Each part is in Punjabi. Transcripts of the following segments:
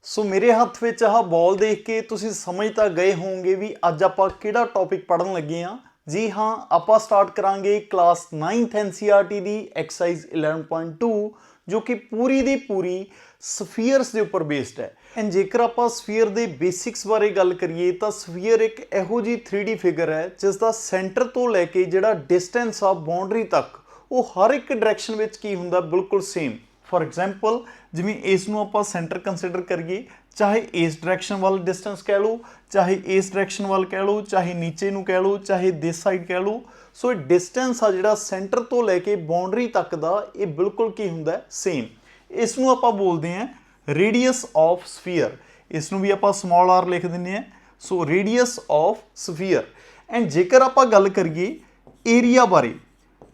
ਸੋ ਮੇਰੇ ਹੱਥ ਵਿੱਚ ਆਹ ਬਾਲ ਦੇਖ ਕੇ ਤੁਸੀਂ ਸਮਝ ਤਾਂ ਗਏ ਹੋਵੋਗੇ ਵੀ ਅੱਜ ਆਪਾਂ ਕਿਹੜਾ ਟੌਪਿਕ ਪੜ੍ਹਨ ਲੱਗੇ ਹਾਂ। ਜੀ ਹਾਂ, ਆਪਾਂ ਸਟਾਰਟ ਕਰਾਂਗੇ ਕਲਾਸ 9th NCERT ਦੀ ਐਕਸਰਸਾਈਜ਼ 11.2 ਜੋ ਕਿ ਪੂਰੀ ਦੀ ਪੂਰੀ ਸਫੀਅਰਸ ਦੇ ਉੱਪਰ ਬੇਸਡ ਹੈ। ਐਂਡ ਜੇਕਰ ਆਪਾਂ ਸਫੀਅਰ ਦੇ ਬੇਸਿਕਸ ਬਾਰੇ ਗੱਲ ਕਰੀਏ ਤਾਂ ਸਫੀਅਰ ਇੱਕ ਇਹੋ ਜਿਹੀ 3D ਫਿਗਰ ਹੈ ਜਿਸ ਦਾ ਸੈਂਟਰ ਤੋਂ ਲੈ ਕੇ ਜਿਹੜਾ ਡਿਸਟੈਂਸ ਆ ਬਾਉਂਡਰੀ ਤੱਕ ਉਹ ਹਰ ਇੱਕ ਡਾਇਰੈਕਸ਼ਨ ਵਿੱਚ ਕੀ ਹੁੰਦਾ ਬਿਲਕੁਲ ਸੇਮ। ਫॉर एग्जाम्पल जिमें इस नूं आपां सेंटर कंसिडर करिए, चाहे इस डायरैक्शन वाल डिस्टेंस कह लो, चाहे इस डायरैक्शन वाल कह लो, चाहे नीचे नूं कह लो, चाहे दिस साइड कह लो। सो डिस्टेंस आ जिहड़ा सेंटर तो लैके बाउंडरी तक दा ये बिल्कुल की हुंदा सेम। इस नूं आपां बोलदे हैं रेडियस ऑफ स्फीयर। इस नूं भी आपां स्मॉल आर लिख दिंदे हैं। So radius of sphere. And जेकर आपां गल करिए एरिया बारे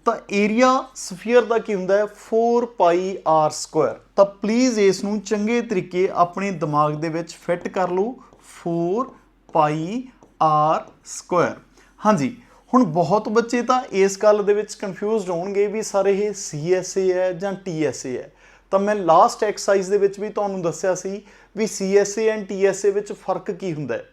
ਤਾਂ ਏਰੀਆ ਸਫੀਅਰ ਦਾ ਕੀ ਹੁੰਦਾ ਹੈ 4πr²। ਤਾਂ ਪਲੀਜ਼ ਇਸ ਨੂੰ ਚੰਗੇ ਤਰੀਕੇ ਆਪਣੇ ਦਿਮਾਗ ਦੇ ਵਿੱਚ ਫਿੱਟ ਕਰ ਲਓ 4πr²। ਹਾਂਜੀ, ਹੁਣ ਬਹੁਤ ਬੱਚੇ ਤਾਂ ਇਸ ਗੱਲ ਦੇ ਵਿੱਚ ਕਨਫਿਊਜ਼ਡ ਹੋਣਗੇ ਵੀ ਸਰ ਇਹ CSA ਹੈ ਜਾਂ TSA ਹੈ। ਤਾਂ ਮੈਂ ਲਾਸਟ ਐਕਸਰਸਾਈਜ਼ ਦੇ ਵਿੱਚ ਵੀ ਤੁਹਾਨੂੰ ਦੱਸਿਆ ਸੀ ਵੀ CSA ਐਂਡ TSA ਵਿੱਚ ਫਰਕ ਕੀ ਹੁੰਦਾ ਹੈ।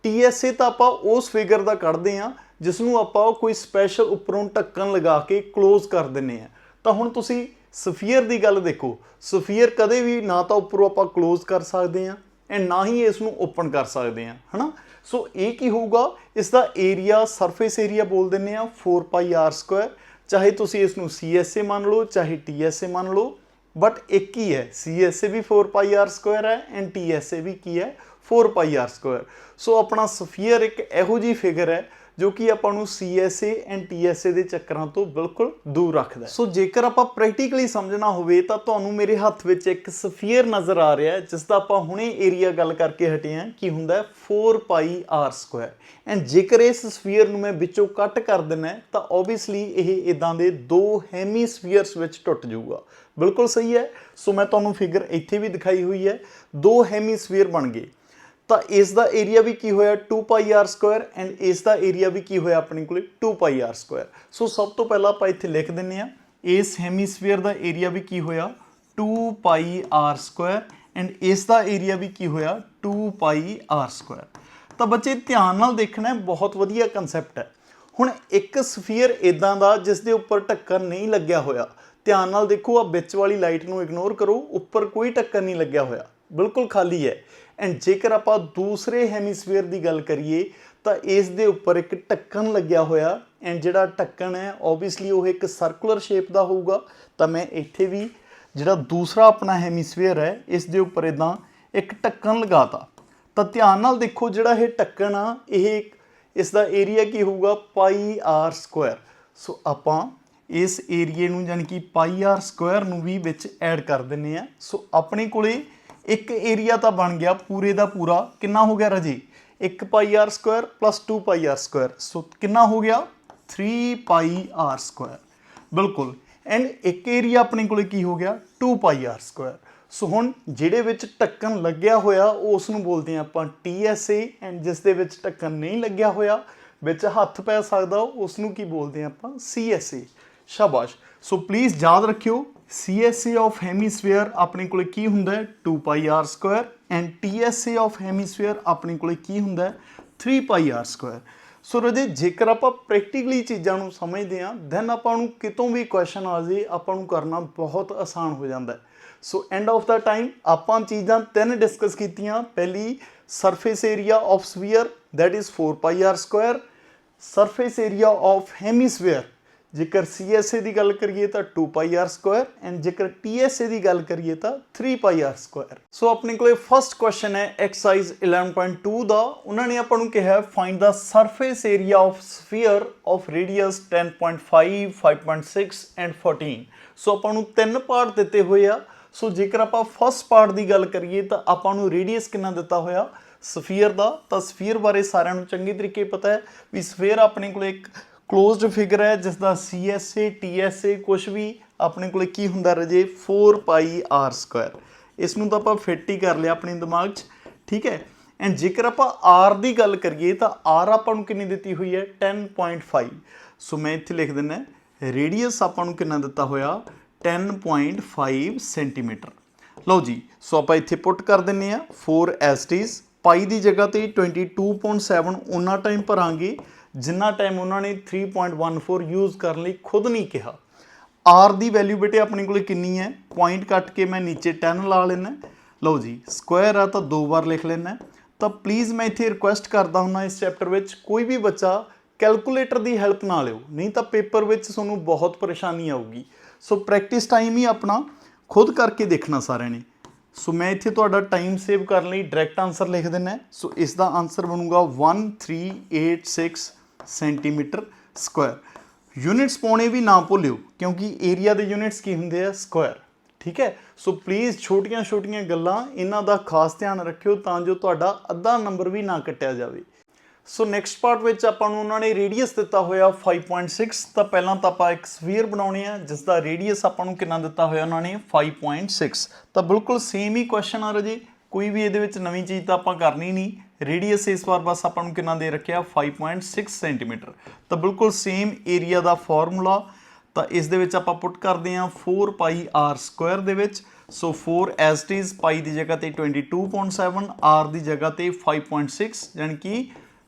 TSA ਤਾਂ ਆਪਾਂ ਉਸ ਫਿਗਰ ਦਾ ਕੱਢਦੇ ਹਾਂ ਜਿਸ ਨੂੰ ਆਪਾਂ ਕੋਈ ਸਪੈਸ਼ਲ ਉੱਪਰੋਂ ਢੱਕਣ ਲਗਾ ਕੇ ਕਲੋਜ਼ ਕਰ ਦਿੰਦੇ ਆ। ਤਾਂ ਹੁਣ ਤੁਸੀਂ ਸਫੀਅਰ ਦੀ ਗੱਲ ਦੇਖੋ, ਸਫੀਅਰ ਕਦੇ ਵੀ ਨਾ ਤਾਂ ਉੱਪਰੋਂ ਆਪਾਂ ਕਲੋਜ਼ ਕਰ ਸਕਦੇ ਹਾਂ ਐਂਡ ਨਾ ਹੀ ਇਸ ਨੂੰ ਓਪਨ ਕਰ ਸਕਦੇ ਹਾਂ, ਹੈ ਨਾ। ਸੋ ਇਹ ਕੀ ਹੋਊਗਾ, ਇਸ ਦਾ ਏਰੀਆ ਸਰਫੇਸ ਏਰੀਆ ਬੋਲ ਦਿੰਦੇ ਆ 4πr²। ਚਾਹੇ ਤੁਸੀਂ ਇਸ ਨੂੰ CSA ਮੰਨ ਲਓ ਚਾਹੇ TSA ਮੰਨ ਲਓ, ਬਟ ਇੱਕ ਹੀ ਹੈ। CSA ਵੀ 4πr² ਹੈ ਐਂਡ TSA ਵੀ ਕੀ ਹੈ 4πr²। ਸੋ ਆਪਣਾ ਸਫੀਅਰ ਇੱਕ ਇਹੋ ਜਿਹੀ ਫਿਗਰ ਹੈ ਜੋ ਕਿ ਆਪਾਂ ਨੂੰ CSA ਐਂਡ TSA ਦੇ ਚੱਕਰਾਂ ਤੋਂ ਬਿਲਕੁਲ ਦੂਰ ਰੱਖਦਾ। ਸੋ ਜੇਕਰ ਆਪਾਂ ਪ੍ਰੈਕਟੀਕਲੀ ਸਮਝਣਾ ਹੋਵੇ ਤਾਂ ਤੁਹਾਨੂੰ ਮੇਰੇ ਹੱਥ ਵਿੱਚ ਇੱਕ ਸਫੀਅਰ ਨਜ਼ਰ ਆ ਰਿਹਾ ਜਿਸ ਦਾ ਆਪਾਂ ਹੁਣੇ ਏਰੀਆ ਗੱਲ ਕਰਕੇ ਹਟੇ ਹਾਂ ਕੀ ਹੁੰਦਾ 4πr²। ਐਂਡ ਜੇਕਰ ਇਸ ਸਫੀਅਰ ਨੂੰ ਮੈਂ ਵਿੱਚੋਂ ਕੱਟ ਕਰ ਦਿੰਨਾ ਤਾਂ ਓਬਵੀਅਸਲੀ ਇਹ ਇਦਾਂ ਦੇ ਦੋ ਹੈਮੀਸਫੀਅਰਸ ਵਿੱਚ ਟੁੱਟ ਜਾਊਗਾ। ਬਿਲਕੁਲ ਸਹੀ ਹੈ। ਸੋ ਮੈਂ ਤੁਹਾਨੂੰ ਫਿਗਰ ਇੱਥੇ ਵੀ ਦਿਖਾਈ ਹੋਈ ਹੈ, ਦੋ ਹੈਮੀਸਫੀਅਰ ਬਣ ਗਏ। ਤਾਂ ਇਸ ਦਾ ਏਰੀਆ ਵੀ ਕੀ ਹੋਇਆ 2πr² ਐਂਡ ਇਸ ਦਾ ਏਰੀਆ ਵੀ ਕੀ ਹੋਇਆ ਆਪਣੇ ਕੋਲੇ 2πr²। ਸੋ ਸਭ ਤੋਂ ਪਹਿਲਾਂ ਆਪਾਂ ਇੱਥੇ ਲਿਖ ਦਿੰਦੇ ਹਾਂ ਇਸ ਹੈਮੀਸਫੀਅਰ ਦਾ ਏਰੀਆ ਵੀ ਕੀ ਹੋਇਆ 2πr² ਐਂਡ ਇਸ ਦਾ ਏਰੀਆ ਵੀ ਕੀ ਹੋਇਆ 2πr²। ਤਾਂ ਬੱਚੇ ਧਿਆਨ ਨਾਲ ਦੇਖਣਾ, ਬਹੁਤ ਵਧੀਆ ਕਨਸੈਪਟ ਹੈ। ਹੁਣ ਇੱਕ ਸਫੀਅਰ ਇਦਾਂ ਦਾ ਜਿਸ ਦੇ ਉੱਪਰ ਢੱਕਣ ਨਹੀਂ ਲੱਗਿਆ ਹੋਇਆ, ਧਿਆਨ ਨਾਲ ਦੇਖੋ, ਆ ਵਿੱਚ ਵਾਲੀ ਲਾਈਟ ਨੂੰ ਇਗਨੋਰ ਕਰੋ, ਉੱਪਰ ਕੋਈ ਢੱਕਣ ਨਹੀਂ ਲੱਗਿਆ ਹੋਇਆ, ਬਿਲਕੁਲ ਖਾਲੀ ਹੈ। ਐਂਡ ਜੇਕਰ ਆਪਾਂ ਦੂਸਰੇ ਹੈਮੀਸਫੀਅਰ ਦੀ ਗੱਲ ਕਰੀਏ ਤਾਂ ਇਸ ਦੇ ਉੱਪਰ ਇੱਕ ਢੱਕਣ ਲੱਗਿਆ ਹੋਇਆ ਐਂਡ ਜਿਹੜਾ ਢੱਕਣ ਹੈ ਓਬਵੀਅਸਲੀ ਉਹ ਇੱਕ ਸਰਕੂਲਰ ਸ਼ੇਪ ਦਾ ਹੋਊਗਾ। ਤਾਂ ਮੈਂ ਇੱਥੇ ਵੀ ਜਿਹੜਾ ਦੂਸਰਾ ਆਪਣਾ ਹੈਮੀਸਫੀਅਰ ਹੈ ਇਸ ਦੇ ਉੱਪਰ ਇਦਾਂ ਇੱਕ ਢੱਕਣ ਲਗਾਤਾ। ਤਾਂ ਧਿਆਨ ਨਾਲ ਦੇਖੋ, ਜਿਹੜਾ ਇਹ ਢੱਕਣ ਆ ਇਹ ਇਸ ਦਾ ਏਰੀਆ ਕੀ ਹੋਊਗਾ πr²। ਸੋ ਆਪਾਂ ਇਸ ਏਰੀਏ ਨੂੰ ਯਾਨੀ ਕਿ πr² ਨੂੰ ਵੀ ਵਿੱਚ ਐਡ ਕਰ ਦਿੰਦੇ ਹਾਂ। ਸੋ ਆਪਣੇ ਕੋਲੇ ਇੱਕ ਏਰੀਆ ਤਾਂ ਬਣ ਗਿਆ ਪੂਰੇ ਦਾ ਪੂਰਾ, ਕਿੰਨਾ ਹੋ ਗਿਆ ਰਾਜੇ 1πr² + 2πr²। ਸੋ ਕਿੰਨਾ ਹੋ ਗਿਆ 3πr²। ਬਿਲਕੁਲ। ਐਂਡ ਇੱਕ ਏਰੀਆ ਆਪਣੇ ਕੋਲੇ ਕੀ ਹੋ ਗਿਆ 2πr²। ਸੋ ਹੁਣ ਜਿਹੜੇ ਵਿੱਚ ਢੱਕਣ ਲੱਗਿਆ ਹੋਇਆ ਉਸ ਨੂੰ ਬੋਲਦੇ ਹਾਂ ਆਪਾਂ TSA ਐਂਡ ਜਿਸ ਦੇ ਵਿੱਚ ਢੱਕਣ ਨਹੀਂ ਲੱਗਿਆ ਹੋਇਆ, ਵਿੱਚ ਹੱਥ ਪੈ ਸਕਦਾ, ਉਸ ਨੂੰ ਕੀ ਬੋਲਦੇ ਹਾਂ ਆਪਾਂ CSA। ਸ਼ਾਬਾਸ਼। ਸੋ ਪਲੀਜ਼ ਯਾਦ ਰੱਖਿਓ CSA ਆਫ ਹੈਮੀਸਫੀਅਰ ਆਪਣੇ ਕੋਲੇ ਕੀ ਹੁੰਦਾ 2πr² ਐਂਡ TSA ਆਫ ਹੈਮੀਸਫੀਅਰ ਆਪਣੇ ਕੋਲੇ ਕੀ ਹੁੰਦਾ 3πr²। ਸੋ ਰਾਜੇ ਜੇਕਰ ਆਪਾਂ ਪ੍ਰੈਕਟੀਕਲੀ ਚੀਜ਼ਾਂ ਨੂੰ ਸਮਝਦੇ ਹਾਂ ਦੈਨ ਆਪਾਂ ਨੂੰ ਕਿਤੋਂ ਵੀ ਕੁਐਸਚਨ ਆ ਜੇ ਆਪਾਂ ਨੂੰ ਕਰਨਾ ਬਹੁਤ ਆਸਾਨ ਹੋ ਜਾਂਦਾ। So end of the time ਆਪਾਂ ਚੀਜ਼ਾਂ ਤਿੰਨ ਡਿਸਕਸ ਕੀਤੀਆਂ। ਪਹਿਲੀ surface area of sphere that is 4πr², surface area of hemisphere ਜੇਕਰ CSA ਦੀ ਗੱਲ ਕਰੀਏ ਤਾਂ 2πr² ਐਂਡ ਜੇਕਰ TSA ਦੀ ਗੱਲ ਕਰੀਏ ਤਾਂ 3πr²। ਸੋ ਆਪਣੇ ਕੋਲੇ ਫਸਟ ਕੁਐਸਚਨ ਹੈ ਐਕਸਰਸਾਈਜ਼ 11.2 ਦਾ। ਉਹਨਾਂ ਨੇ ਆਪਾਂ ਨੂੰ ਕਿਹਾ find the surface area of sphere of radius 10.5, 5.6 and 14। ਸੋ ਆਪਾਂ ਨੂੰ ਤਿੰਨ ਪਾਰਟ ਦਿੱਤੇ ਹੋਏ ਆ। ਸੋ ਜੇਕਰ ਆਪਾਂ ਫਸਟ ਪਾਰਟ ਦੀ ਗੱਲ ਕਰੀਏ ਤਾਂ ਆਪਾਂ ਨੂੰ ਰੇਡੀਅਸ ਕਿੰਨਾ ਦਿੱਤਾ ਹੋਇਆ ਸਫੀਅਰ ਦਾ। ਤਾਂ ਸਫੀਅਰ ਬਾਰੇ ਸਾਰਿਆਂ ਨੂੰ ਚੰਗੇ ਤਰੀਕੇ ਪਤਾ ਹੈ ਵੀ ਸਫੀਅਰ ਆਪਣੇ ਕੋਲੇ ਇੱਕ ਕਲੋਜ਼ਡ ਫਿਗਰ ਹੈ ਜਿਸ ਦਾ CSA TSA ਕੁਛ ਵੀ ਆਪਣੇ ਕੋਲੇ ਕੀ ਹੁੰਦਾ ਰਾਜੇ 4πr²। ਇਸ ਨੂੰ ਤਾਂ ਆਪਾਂ ਫਿੱਟ ਹੀ ਕਰ ਲਿਆ ਆਪਣੇ ਦਿਮਾਗ 'ਚ, ਠੀਕ ਹੈ। ਐਂਡ ਜੇਕਰ ਆਪਾਂ R ਦੀ ਗੱਲ ਕਰੀਏ ਤਾਂ R ਆਪਾਂ ਨੂੰ ਕਿੰਨੀ ਦਿੱਤੀ ਹੋਈ ਹੈ 10.5। ਸੋ ਮੈਂ ਇੱਥੇ ਲਿਖ ਦਿੰਦਾ ਰੇਡੀਅਸ ਆਪਾਂ ਨੂੰ ਕਿੰਨਾ ਦਿੱਤਾ ਹੋਇਆ 10.5 ਸੈਂਟੀਮੀਟਰ। ਲਓ ਜੀ, ਸੋ ਆਪਾਂ ਇੱਥੇ ਪੁੱਟ ਕਰ ਦਿੰਨੇ ਆ 4 ਐਸ ਟੀ ਇਜ਼, ਪਾਈ ਦੀ ਜਗ੍ਹਾ ਤੇ 22.7 ਉਹਨਾਂ ਟਾਈਮ ਭਰਾਂਗੇ ਜਿੰਨਾ ਟਾਈਮ ਉਹਨਾਂ ਨੇ 3.14 ਯੂਜ਼ ਕਰਨ ਲਈ ਖੁਦ ਨਹੀਂ ਕਿਹਾ। ਆਰ ਦੀ ਵੈਲਿਊ ਬੇਟੇ ਆਪਣੇ ਕੋਲ ਕਿੰਨੀ ਹੈ, ਪੁਆਇੰਟ ਕੱਟ ਕੇ ਮੈਂ ਨੀਚੇ 10 ਲਾ ਲੈਣਾ। ਲਓ ਜੀ, ਸਕੁਆਇਰ ਆ ਤਾਂ 2 ਵਾਰ ਲਿਖ ਲੈਣਾ। ਤਾਂ ਪਲੀਜ਼ ਮੈਂ ਇੱਥੇ ਰਿਕੁਐਸਟ ਕਰਦਾ ਹੁੰਦਾ ਇਸ ਚੈਪਟਰ ਵਿੱਚ ਕੋਈ ਵੀ ਬੱਚਾ ਕੈਲਕੂਲੇਟਰ ਦੀ ਹੈਲਪ ਨਾ ਲਿਓ, ਨਹੀਂ ਤਾਂ ਪੇਪਰ ਵਿੱਚ ਤੁਹਾਨੂੰ ਬਹੁਤ ਪਰੇਸ਼ਾਨੀ ਆਊਗੀ। ਸੋ ਪ੍ਰੈਕਟਿਸ ਟਾਈਮ ਹੀ ਆਪਣਾ ਖੁਦ ਕਰਕੇ ਦੇਖਣਾ ਸਾਰਿਆਂ ਨੇ। ਸੋ ਮੈਂ ਇੱਥੇ ਤੁਹਾਡਾ ਟਾਈਮ ਸੇਵ ਕਰਨ ਲਈ ਡਾਇਰੈਕਟ ਆਨਸਰ ਲਿਖ ਦਿੰਦਾ। ਸੋ ਇਸ ਦਾ ਆਨਸਰ ਬਣੂਗਾ 1386 ਸੈਂਟੀਮੀਟਰ ਸਕੁਆਇਰ। ਯੂਨਿਟਸ ਪਾਉਣੇ ਵੀ ਨਾ ਭੁੱਲਿਓ ਕਿਉਂਕਿ ਏਰੀਆ ਦੇ ਯੂਨਿਟਸ ਕੀ ਹੁੰਦੇ ਆ, ਸਕੁਆਇਰ। ਠੀਕ ਹੈ, ਸੋ ਪਲੀਜ਼ ਛੋਟੀਆਂ ਛੋਟੀਆਂ ਗੱਲਾਂ ਇਹਨਾਂ ਦਾ ਖਾਸ ਧਿਆਨ ਰੱਖਿਓ ਤਾਂ ਜੋ ਤੁਹਾਡਾ ਅੱਧਾ ਨੰਬਰ ਵੀ ਨਾ ਕੱਟਿਆ ਜਾਵੇ। ਸੋ ਨੈਕਸਟ ਪਾਰਟ ਵਿੱਚ ਆਪਾਂ ਨੂੰ ਉਹਨਾਂ ਨੇ ਰੇਡੀਅਸ ਦਿੱਤਾ ਹੋਇਆ 5.6। ਤਾਂ ਪਹਿਲਾਂ ਤਾਂ ਆਪਾਂ ਇੱਕ ਸਫੀਅਰ ਬਣਾਉਣੀ ਆ ਜਿਸ ਦਾ ਰੇਡੀਅਸ ਆਪਾਂ ਨੂੰ ਕਿੰਨਾ ਦਿੱਤਾ ਹੋਇਆ ਉਹਨਾਂ ਨੇ 5.6। ਤਾਂ ਬਿਲਕੁਲ ਸੇਮ ਹੀ ਕੁਐਸਚਨ ਆ ਰਾਜੇ, ਕੋਈ ਵੀ ਇਹਦੇ ਵਿੱਚ ਨਵੀਂ ਚੀਜ਼ ਤਾਂ ਆਪਾਂ ਕਰਨੀ ਨਹੀਂ। ਰੇਡੀਅਸ ਇਸ ਵਾਰ ਬਸ ਆਪਾਂ ਨੂੰ ਕਿੰਨਾ ਦੇ ਰੱਖਿਆ 5.6 ਸੈਂਟੀਮੀਟਰ। ਤਾਂ ਬਿਲਕੁਲ ਸੇਮ ਏਰੀਆ ਦਾ ਫਾਰਮੂਲਾ। ਤਾਂ ਇਸ ਦੇ ਵਿੱਚ ਆਪਾਂ ਪੁੱਟ ਕਰਦੇ ਹਾਂ 4 ਪਾਈ ਆਰ ਸਕੁਆਇਰ ਦੇ ਵਿੱਚ। ਸੋ 4 ਐਸ ਟੀ ਇਜ਼, ਪਾਈ ਦੀ ਜਗ੍ਹਾ ਤੇ 22.7, ਆਰ ਦੀ ਜਗ੍ਹਾ ਤੇ 5.6 ਯਾਨੀ ਕਿ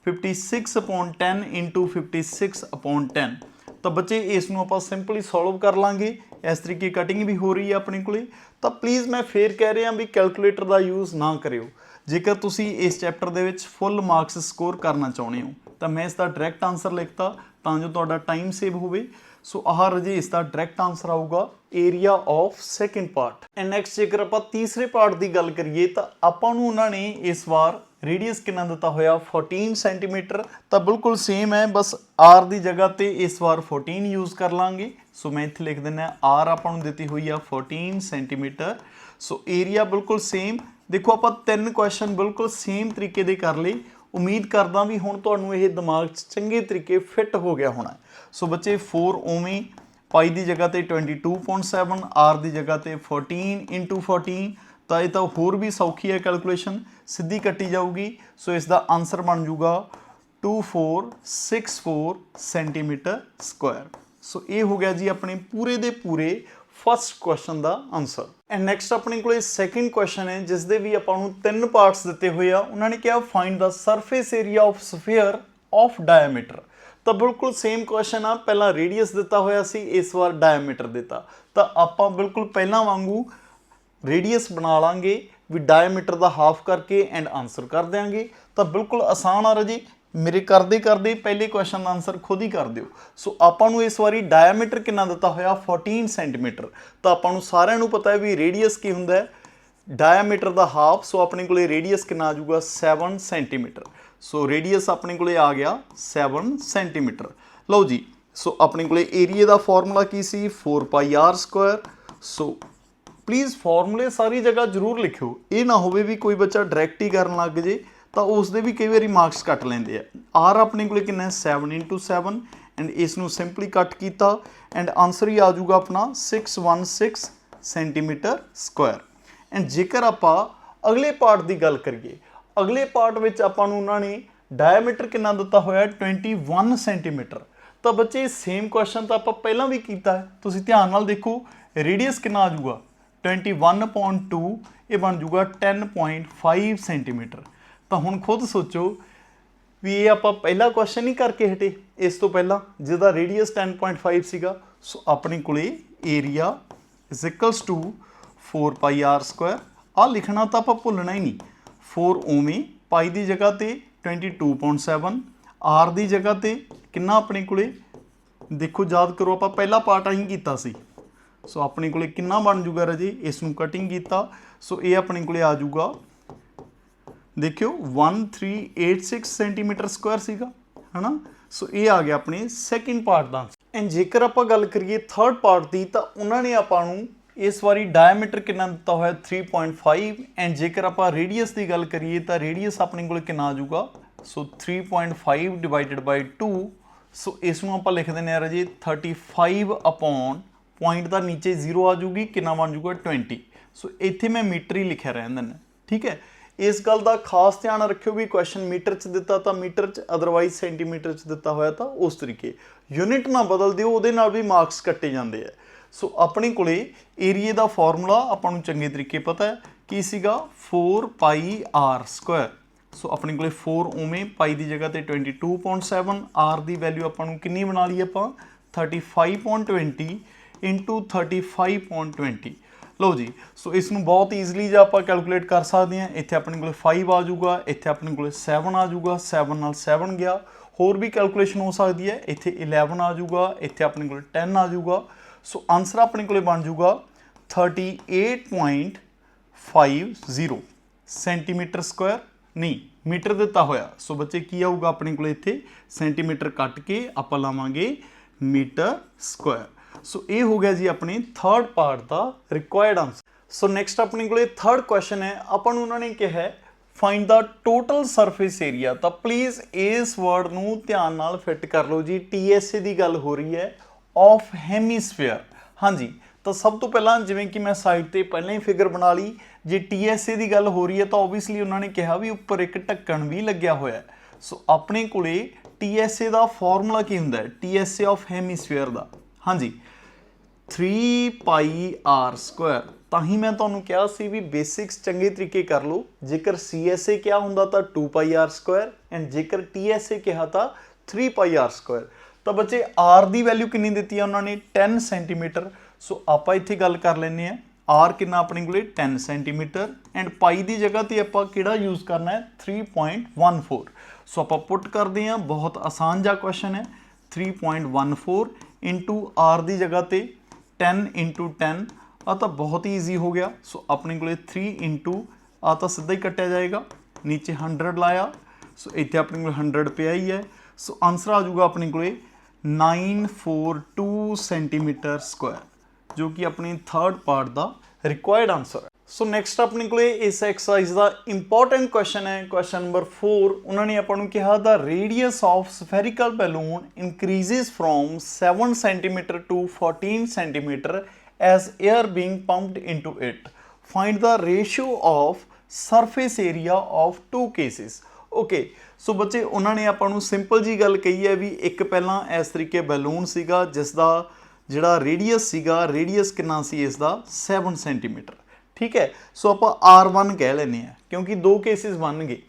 56/10 ਇੰਟੂ 56/10। ਤਾਂ ਬੱਚੇ ਇਸ ਨੂੰ ਆਪਾਂ ਸਿੰਪਲੀ ਸੋਲਵ ਕਰ ਲਾਂਗੇ। ਇਸ ਤਰੀਕੇ ਕਟਿੰਗ ਵੀ ਹੋ ਰਹੀ ਹੈ ਆਪਣੇ ਕੋਲੇ। ਤਾਂ ਪਲੀਜ਼ ਮੈਂ ਫੇਰ ਕਹਿ ਰਿਹਾ ਵੀ ਕੈਲਕੂਲੇਟਰ ਦਾ ਯੂਜ਼ ਨਾ ਕਰਿਓ ਜੇਕਰ ਤੁਸੀਂ ਇਸ ਚੈਪਟਰ ਦੇ ਵਿੱਚ ਫੁੱਲ ਮਾਰਕਸ ਸਕੋਰ ਕਰਨਾ ਚਾਹੁੰਦੇ ਹੋ। ਤਾਂ ਮੈਂ ਇਸ ਦਾ ਡਾਇਰੈਕਟ ਆਨਸਰ ਲਿਖਤਾ ਤਾਂ ਜੋ ਤੁਹਾਡਾ ਟਾਈਮ ਸੇਵ ਹੋਵੇ। ਸੋ ਆਹ ਰਾਜੇ ਇਸ ਦਾ ਡਾਇਰੈਕਟ ਆਨਸਰ ਆਊਗਾ area of second part. And next ਜੇਕਰ ਆਪਾਂ ਤੀਸਰੇ ਪਾਰਟ ਦੀ ਗੱਲ ਕਰੀਏ ਤਾਂ ਆਪਾਂ ਨੂੰ ਉਹਨਾਂ ਨੇ ਇਸ ਵਾਰ ਰੇਡੀਅਸ ਕਿੰਨਾ ਦਿੱਤਾ ਹੋਇਆ 14 ਸੈਂਟੀਮੀਟਰ। ਤਾਂ ਬਿਲਕੁਲ ਸੇਮ ਹੈ, ਬਸ ਆਰ ਦੀ ਜਗ੍ਹਾ ਤੇ ਇਸ ਵਾਰ 14 ਯੂਜ਼ ਕਰ ਲਾਂਗੇ। ਸੋ ਮੈਂ ਇੱਥੇ ਲਿਖ ਦਿੰਦਾ ਆਰ ਆਪਾਂ ਨੂੰ ਦਿੱਤੀ ਹੋਈ ਆ 14 ਸੈਂਟੀਮੀਟਰ। ਸੋ ਏਰੀਆ ਬਿਲਕੁਲ ਸੇਮ। ਦੇਖੋ ਆਪਾਂ 3 ਕੁਐਸਚਨ ਬਿਲਕੁਲ ਸੇਮ ਤਰੀਕੇ ਦੇ ਕਰ ਲਏ। ਉਮੀਦ ਕਰਦਾ ਵੀ ਹੁਣ ਤੁਹਾਨੂੰ ਇਹ ਦਿਮਾਗ 'ਚ ਚੰਗੇ ਤਰੀਕੇ ਫਿੱਟ ਹੋ ਗਿਆ ਹੋਣਾ। ਸੋ ਬੱਚੇ 4 ਉਵੇਂ, ਪਾਈ ਦੀ ਜਗ੍ਹਾ ਤੇ 22.7, ਆਰ ਦੀ ਜਗ੍ਹਾ ਤੇ 14 ਇੰਟੂ 14। ਤਾਂ ਇਹ ਤਾਂ ਹੋਰ ਵੀ ਸੌਖੀ ਹੈ ਕੈਲਕੂਲੇਸ਼ਨ, ਸਿੱਧੀ ਕੱਟੀ ਜਾਊਗੀ। ਸੋ ਇਸ ਦਾ ਆਨਸਰ ਬਣ ਜੂਗਾ 2464 ਸੈਂਟੀਮੀਟਰ ਸਕੁਆਇਰ। ਸੋ ਇਹ ਹੋ ਗਿਆ ਜੀ ਆਪਣੇ ਪੂਰੇ ਦੇ ਪੂਰੇ first question the answer. And next ਆਪਣੇ ਕੋਲੇ ਸੈਕਿੰਡ ਕੁਐਸਚਨ ਹੈ ਜਿਸ ਦੇ ਵੀ ਆਪਾਂ ਨੂੰ 3 ਪਾਰਟਸ ਦਿੱਤੇ ਹੋਏ ਆ। ਉਹਨਾਂ ਨੇ ਕਿਹਾ find the surface area of sphere of diameter. ਤਾਂ ਬਿਲਕੁਲ ਸੇਮ ਕੁਐਸਚਨ ਆ, ਪਹਿਲਾਂ ਰੇਡੀਅਸ ਦਿੱਤਾ ਹੋਇਆ ਸੀ, ਇਸ ਵਾਰ ਡਾਇਆਮੀਟਰ ਦਿੱਤਾ। ਤਾਂ ਆਪਾਂ ਬਿਲਕੁਲ ਪਹਿਲਾਂ ਵਾਂਗੂ ਰੇਡੀਅਸ ਬਣਾ ਲਾਂਗੇ ਵੀ ਡਾਇਆਮੀਟਰ ਦਾ ਹਾਫ ਕਰਕੇ ਐਂਡ ਆਨਸਰ ਕਰ ਦਿਆਂਗੇ। ਤਾਂ ਬਿਲਕੁਲ ਆਸਾਨ ਆ ਰਾਜੇ, ਮੇਰੇ ਕਰਦੇ ਕਰਦੇ ਪਹਿਲੇ ਕੁਐਸਚਨ ਦਾ ਆਨਸਰ ਖੁਦ ਹੀ ਕਰ ਦਿਓ। ਸੋ ਆਪਾਂ ਨੂੰ ਇਸ ਵਾਰੀ ਡਾਇਆਮੀਟਰ ਕਿੰਨਾ ਦਿੱਤਾ ਹੋਇਆ 14 ਸੈਂਟੀਮੀਟਰ। ਤਾਂ ਆਪਾਂ ਨੂੰ ਸਾਰਿਆਂ ਨੂੰ ਪਤਾ ਹੈ ਵੀ ਰੇਡੀਅਸ ਕੀ ਹੁੰਦਾ ਹੈ, ਡਾਇਆਮੀਟਰ ਦਾ ਹਾਫ। ਸੋ ਆਪਣੇ ਕੋਲੇ ਰੇਡੀਅਸ ਕਿੰਨਾ ਆ ਜਾਊਗਾ 7 ਸੈਂਟੀਮੀਟਰ। ਸੋ ਰੇਡੀਅਸ ਆਪਣੇ ਕੋਲੇ ਆ ਗਿਆ 7 ਸੈਂਟੀਮੀਟਰ। ਲਓ ਜੀ, ਸੋ ਆਪਣੇ ਕੋਲੇ ਏਰੀਆ ਦਾ ਫਾਰਮੂਲਾ ਕੀ ਸੀ 4 pi r square. So please ਫਾਰਮੂਲੇ ਸਾਰੀ ਜਗ੍ਹਾ ਜ਼ਰੂਰ ਲਿਖਿਓ, ਇਹ ਨਾ ਹੋਵੇ ਵੀ ਕੋਈ ਬੱਚਾ ਡਾਇਰੈਕਟ ਹੀ ਕਰਨ ਲੱਗ ਜੇ ਤਾਂ ਉਸ ਦੇ ਵੀ ਕਈ ਵਾਰੀ ਮਾਰਕਸ ਕੱਟ ਲੈਂਦੇ ਆ। ਆਰ ਆਪਣੇ ਕੋਲੇ ਕਿੰਨਾ 7 ਇੰਟੂ 7 ਐਂਡ ਇਸ ਨੂੰ ਸਿੰਪਲੀ ਕੱਟ ਕੀਤਾ ਐਂਡ ਆਨਸਰ ਹੀ ਆ ਜਾਊਗਾ ਆਪਣਾ 616 ਸੈਂਟੀਮੀਟਰ ਸਕੁਆਇਰ। ਐਂਡ ਜੇਕਰ ਆਪਾਂ ਅਗਲੇ ਪਾਰਟ ਦੀ ਗੱਲ ਕਰੀਏ, ਅਗਲੇ ਪਾਰਟ ਵਿੱਚ ਆਪਾਂ ਨੂੰ ਉਹਨਾਂ ਨੇ ਡਾਇਆਮੀਟਰ ਕਿੰਨਾ ਦਿੱਤਾ ਹੋਇਆ 21 ਸੈਂਟੀਮੀਟਰ। ਤਾਂ ਬੱਚੇ ਸੇਮ ਕੁਐਸਚਨ ਤਾਂ ਆਪਾਂ ਪਹਿਲਾਂ ਵੀ ਕੀਤਾ ਹੈ, ਤੁਸੀਂ ਧਿਆਨ ਨਾਲ ਦੇਖੋ। ਰੇਡੀਅਸ ਕਿੰਨਾ ਆ ਜਾਊਗਾ 21.2, ਇਹ ਬਣ ਜਾਊਗਾ 10.5 ਸੈਂਟੀਮੀਟਰ। ਤਾਂ ਹੁਣ ਖੁਦ ਸੋਚੋ ਵੀ ਇਹ ਆਪਾਂ ਪਹਿਲਾ ਕੁਐਸਚਨ ਨਹੀਂ ਕਰਕੇ ਹਟੇ ਇਸ ਤੋਂ ਪਹਿਲਾਂ ਜਿਹਦਾ ਰੇਡੀਅਸ 10.5 ਸੀਗਾ। ਸੋ ਆਪਣੇ ਕੋਲੇ area is equals to 4 pi r square. ਆਹ ਲਿਖਣਾ ਤਾਂ ਆਪਾਂ ਭੁੱਲਣਾ ਹੀ ਨਹੀਂ। 4 ਉਵੇਂ, ਪਾਈ ਦੀ ਜਗ੍ਹਾ ਤੇ 22.7, ਆਰ ਦੀ ਜਗ੍ਹਾ ਤੇ ਕਿੰਨਾ ਆਪਣੇ ਕੋਲੇ ਦੇਖੋ, ਯਾਦ ਕਰੋ ਆਪਾਂ ਪਹਿਲਾ ਪਾਰਟ ਅਸੀਂ ਕੀਤਾ ਸੀ। ਸੋ ਆਪਣੇ ਕੋਲੇ ਕਿੰਨਾ ਬਣ ਜੂਗਾ ਰਾਜੇ, ਇਸ ਨੂੰ ਕਟਿੰਗ ਕੀਤਾ। ਸੋ ਇਹ ਆਪਣੇ ਕੋਲੇ ਆ ਜੂਗਾ, ਦੇਖਿਓ 1386 ਸੈਂਟੀਮੀਟਰ ਸਕੁਆਇਰ ਸੀਗਾ, ਹੈ ਨਾ। ਸੋ ਇਹ ਆ ਗਿਆ ਆਪਣੇ ਸੈਕਿੰਡ ਪਾਰਟ ਦਾ। ਐਂਡ ਜੇਕਰ ਆਪਾਂ ਗੱਲ ਕਰੀਏ ਥਰਡ ਪਾਰਟ ਦੀ ਤਾਂ ਉਹਨਾਂ ਨੇ ਆਪਾਂ ਨੂੰ ਇਸ ਵਾਰੀ ਡਾਇਆਮੀਟਰ ਕਿੰਨਾ ਦਿੱਤਾ ਹੋਇਆ 3.5 ਐਂਡ ਜੇਕਰ ਆਪਾਂ ਰੇਡੀਅਸ ਦੀ ਗੱਲ ਕਰੀਏ ਤਾਂ ਰੇਡੀਅਸ ਆਪਣੇ ਕੋਲ ਕਿੰਨਾ ਆ ਜਾਊਗਾ। ਸੋ 3.5 ਡਿਵਾਈਡਡ ਬਾਈ 2। ਸੋ ਇਸ ਨੂੰ ਆਪਾਂ ਲਿਖ ਦਿੰਦੇ ਹਾਂ ਰਾਜੇ 35 ਅਪੋਨ ਪੁਆਇੰਟ ਦਾ ਨੀਚੇ 0 ਆ ਜਾਊਗੀ, ਕਿੰਨਾ ਬਣ ਜਾਊਗਾ 20। ਸੋ ਇੱਥੇ ਮੈਂ ਮੀਟਰ ਹੀ ਲਿਖਿਆ ਰਹਿਣ ਦਿੰਦਾ, ਠੀਕ ਹੈ। ਇਸ ਗੱਲ ਦਾ ਖਾਸ ਧਿਆਨ ਰੱਖਿਓ ਵੀ ਕੁਐਸਚਨ ਮੀਟਰ 'ਚ ਦਿੱਤਾ ਤਾਂ ਮੀਟਰ 'ਚ, ਅਦਰਵਾਈਜ਼ ਸੈਂਟੀਮੀਟਰ 'ਚ ਦਿੱਤਾ ਹੋਇਆ ਤਾਂ ਉਸ ਤਰੀਕੇ। ਯੂਨਿਟ ਨਾ ਬਦਲ ਦਿਓ, ਉਹਦੇ ਨਾਲ ਵੀ ਮਾਰਕਸ ਕੱਟੇ ਜਾਂਦੇ ਆ। ਸੋ ਆਪਣੇ ਕੋਲੇ ਏਰੀਏ ਦਾ ਫਾਰਮੂਲਾ ਆਪਾਂ ਨੂੰ ਚੰਗੇ ਤਰੀਕੇ ਪਤਾ ਹੈ ਕੀ ਸੀਗਾ 4 ਪਾਈ ਆਰ ਸਕੁਆਇਰ। ਸੋ ਆਪਣੇ ਕੋਲੇ 4 ਉਵੇਂ ਪਾਈ ਦੀ ਜਗ੍ਹਾ ਤੇ 22.7 ਆਰ ਦੀ ਵੈਲਿਊ ਆਪਾਂ ਨੂੰ ਕਿੰਨੀ ਬਣਾ ਲਈ ਆਪਾਂ 35.20 ਇੰਟੂ 35.20। ਲਓ ਜੀ, ਸੋ ਇਸ ਨੂੰ ਬਹੁਤ ਈਜ਼ੀਲੀ ਜਾਂ ਆਪਾਂ ਕੈਲਕੂਲੇਟ ਕਰ ਸਕਦੇ ਹਾਂ। ਇੱਥੇ ਆਪਣੇ ਕੋਲੇ 5 ਆ ਜਾਊਗਾ, ਇੱਥੇ ਆਪਣੇ ਕੋਲੇ 7 ਆ ਜਾਊਗਾ, 7 ਨਾਲ 7 ਗਿਆ। ਹੋਰ ਵੀ ਕੈਲਕੂਲੇਸ਼ਨ ਹੋ ਸਕਦੀ ਹੈ, ਇੱਥੇ 11 ਆ ਜਾਊਗਾ, ਇੱਥੇ ਆਪਣੇ ਕੋਲੇ 10 ਆ ਜਾਊਗਾ। ਸੋ ਆਨਸਰ ਆਪਣੇ ਕੋਲੇ ਬਣ ਜਾਊਗਾ 38.50 ਸੈਂਟੀਮੀਟਰ ਸਕੁਆਇਰ, ਨਹੀਂ ਮੀਟਰ ਦਿੱਤਾ ਹੋਇਆ। ਸੋ ਬੱਚੇ ਕੀ ਆਊਗਾ ਆਪਣੇ ਕੋਲੇ ਇੱਥੇ ਸੈਂਟੀਮੀਟਰ ਕੱਟ ਕੇ ਆਪਾਂ ਲਾਵਾਂਗੇ ਮੀਟਰ ਸਕੁਆਇਰ। ਸੋ ਇਹ ਹੋ ਗਿਆ ਜੀ ਆਪਣੇ ਥਰਡ ਪਾਰਟ ਦਾ ਰਿਕੁਆਇਰਡ ਆਨਸਰ। ਸੋ ਨੈਕਸਟ ਆਪਣੇ ਕੋਲੇ ਥਰਡ ਕੁਐਸਚਨ ਹੈ, ਆਪਾਂ ਨੂੰ ਉਹਨਾਂ ਨੇ ਕਿਹਾ ਹੈ ਫਾਈਂਡ ਦਾ ਟੋਟਲ ਸਰਫੇਸ ਏਰੀਆ। ਤਾਂ ਪਲੀਜ਼ ਇਸ ਵਰਡ ਨੂੰ ਧਿਆਨ ਨਾਲ ਫਿੱਟ ਕਰ ਲਓ ਜੀ। TSA ਦੀ ਗੱਲ ਹੋ ਰਹੀ ਹੈ ਆਫ ਹੈਮੀਸਫੇਅਰ। ਹਾਂਜੀ, ਤਾਂ ਸਭ ਤੋਂ ਪਹਿਲਾਂ ਜਿਵੇਂ ਕਿ ਮੈਂ ਸਾਈਡ ਤੇ ਪਹਿਲਾਂ ਹੀ ਫਿਗਰ ਬਣਾ ਲਈ, ਜੇ TSA ਦੀ ਗੱਲ ਹੋ ਰਹੀ ਹੈ ਤਾਂ ਓਬਵੀਅਸਲੀ ਉਹਨਾਂ ਨੇ ਕਿਹਾ ਵੀ ਉੱਪਰ ਇੱਕ ਢੱਕਣ ਵੀ ਲੱਗਿਆ ਹੋਇਆ ਹੈ। ਸੋ ਆਪਣੇ ਕੋਲੇ TSA ਦਾ ਫਾਰਮੂਲਾ ਕੀ ਹੁੰਦਾ ਹੈ TSA ਆਫ ਹੈਮੀਸਫੇਅਰ ਦਾ? ਹਾਂਜੀ 3 ਪਾਈ ਆਰ ਸਕੁਆਇਰ। ਤਾਂ ਹੀ ਮੈਂ ਤੁਹਾਨੂੰ ਕਿਹਾ ਸੀ ਵੀ ਬੇਸਿਕਸ ਚੰਗੇ ਤਰੀਕੇ ਕਰ ਲਓ। ਜੇਕਰ CSA ਕਿਹਾ ਹੁੰਦਾ ਤਾਂ 2 ਪਾਈ ਆਰ ਸਕੁਆਇਰ ਐਂਡ ਜੇਕਰ TSA ਕਿਹਾ ਤਾਂ 3 ਪਾਈ ਆਰ ਸਕੁਆਇਰ। ਤਾਂ ਬੱਚੇ ਆਰ ਦੀ ਵੈਲਿਊ ਕਿੰਨੀ ਦਿੱਤੀ ਹੈ ਉਹਨਾਂ ਨੇ 10 ਸੈਂਟੀਮੀਟਰ। ਸੋ ਆਪਾਂ ਇੱਥੇ ਗੱਲ ਕਰ ਲੈਂਦੇ ਹਾਂ ਆਰ ਕਿੰਨਾ ਆਪਣੇ ਕੋਲੇ 10 ਸੈਂਟੀਮੀਟਰ ਐਂਡ ਪਾਈ ਦੀ ਜਗ੍ਹਾ ਤੇ ਆਪਾਂ ਕਿਹੜਾ ਯੂਜ਼ ਕਰਨਾ ਹੈ 3.14। ਸੋ ਆਪਾਂ ਪੁੱਟ ਕਰਦੇ ਹਾਂ, ਬਹੁਤ ਆਸਾਨ ਜਿਹਾ ਕੁਐਸਚਨ ਹੈ 3.14 ਇੰਟੂ ਆਰ ਦੀ ਜਗ੍ਹਾ ਤੇ 10 ਇੰਟੂ 10 ਆ ਤਾਂ ਬਹੁਤ ਹੀ ਈਜ਼ੀ ਹੋ ਗਿਆ। ਸੋ ਆਪਣੇ ਕੋਲੇ 3 ਇੰਟੂ ਆ ਤਾਂ ਸਿੱਧਾ ਹੀ ਕੱਟਿਆ ਜਾਏਗਾ, ਨੀਚੇ 100 ਲਾਇਆ। ਸੋ ਇੱਥੇ ਆਪਣੇ ਕੋਲ 100 ਪਿਆ ਹੀ ਹੈ। ਸੋ ਆਨਸਰ ਆ ਜਾਊਗਾ ਆਪਣੇ ਕੋਲੇ 942 ਸੈਂਟੀਮੀਟਰ ਸਕੁਆਇਰ, ਜੋ ਕਿ ਆਪਣੀ ਥਰਡ ਪਾਰਟ ਦਾ ਰਿਕੁਆਇਰਡ ਆਨਸਰ ਹੈ। ਸੋ ਨੈਕਸਟ ਆਪਣੇ ਕੋਲੇ ਇਸ ਐਕਸਰਸਾਈਜ਼ ਦਾ ਇੰਪੋਰਟੈਂਟ ਕੁਐਸਚਨ ਹੈ ਕੁਐਸਚਨ ਨੰਬਰ 4। ਉਹਨਾਂ ਨੇ ਆਪਾਂ ਨੂੰ ਕਿਹਾ the radius of spherical balloon increases from 7 centimeter to 14 centimeter as air being pumped into it. Find the ratio of surface area of two cases. Okay, ਸੋ ਬੱਚੇ ਉਹਨਾਂ ਨੇ ਆਪਾਂ ਨੂੰ ਸਿੰਪਲ ਜੀ ਗੱਲ ਕਹੀ ਹੈ ਵੀ ਇੱਕ ਪਹਿਲਾਂ ਇਸ ਤਰੀਕੇ ਬੈਲੂਨ ਸੀਗਾ ਜਿਸ ਦਾ ਜਿਹੜਾ ਰੇਡੀਅਸ ਸੀਗਾ, ਰੇਡੀਅਸ ਕਿੰਨਾ ਸੀ ਇਸ ਦਾ 7 ਸੈਂਟੀਮੀਟਰ। ਠੀਕ ਹੈ, ਸੋ ਆਪਾਂ R1 ਕਹਿ ਲੈਂਦੇ ਹਾਂ ਕਿਉਂਕਿ ਦੋ ਕੇਸਿਸ ਬਣ ਗਏ।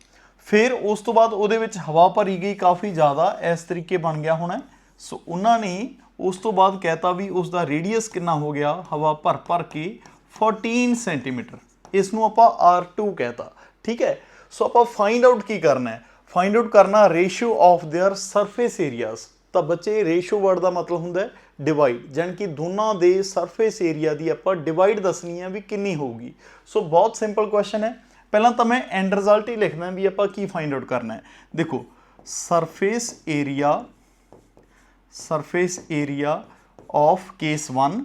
ਫਿਰ ਉਸ ਤੋਂ ਬਾਅਦ ਉਹਦੇ ਵਿੱਚ ਹਵਾ ਭਰੀ ਗਈ ਕਾਫੀ ਜ਼ਿਆਦਾ, ਇਸ ਤਰੀਕੇ ਬਣ ਗਿਆ ਹੋਣਾ। ਸੋ ਉਹਨਾਂ ਨੇ ਉਸ ਤੋਂ ਬਾਅਦ ਕਹਿਤਾ ਵੀ ਉਸ ਦਾ ਰੇਡੀਅਸ ਕਿੰਨਾ ਹੋ ਗਿਆ ਹਵਾ ਭਰ ਭਰ ਕੇ 14 ਸੈਂਟੀਮੀਟਰ। ਇਸ ਨੂੰ ਆਪਾਂ R2 ਕਹਿਤਾ। ਠੀਕ ਹੈ, ਸੋ ਆਪਾਂ ਫਾਈਂਡ ਆਊਟ ਕੀ ਕਰਨਾ ਹੈ, ਫਾਈਂਡ ਆਊਟ ਕਰਨਾ ratio of there surface areas. ਤਾਂ ਬੱਚੇ ਰੇਸ਼ੀਓ ਵਰਡ ਦਾ ਮਤਲਬ ਹੁੰਦਾ ਹੈ ਡਿਵਾਈਡ, ਜਾਣੀ ਕਿ ਦੋਨਾਂ ਦੇ ਸਰਫੇਸ ਏਰੀਆ ਦੀ ਆਪਾਂ ਡਿਵਾਈਡ ਦੱਸਣੀ ਹੈ ਵੀ ਕਿੰਨੀ ਹੋਊਗੀ। ਸੋ ਬਹੁਤ ਸਿੰਪਲ ਕੁਐਸਚਨ ਹੈ। ਪਹਿਲਾਂ ਤਾਂ ਮੈਂ ਐਂਡ ਰਿਜ਼ਲਟ ਹੀ ਲਿਖਦਾ ਵੀ ਆਪਾਂ ਕੀ ਫਾਈਂਡ ਆਊਟ ਕਰਨਾ ਹੈ। ਦੇਖੋ ਸਰਫੇਸ ਏਰੀਆ ਆਫ ਕੇਸ 1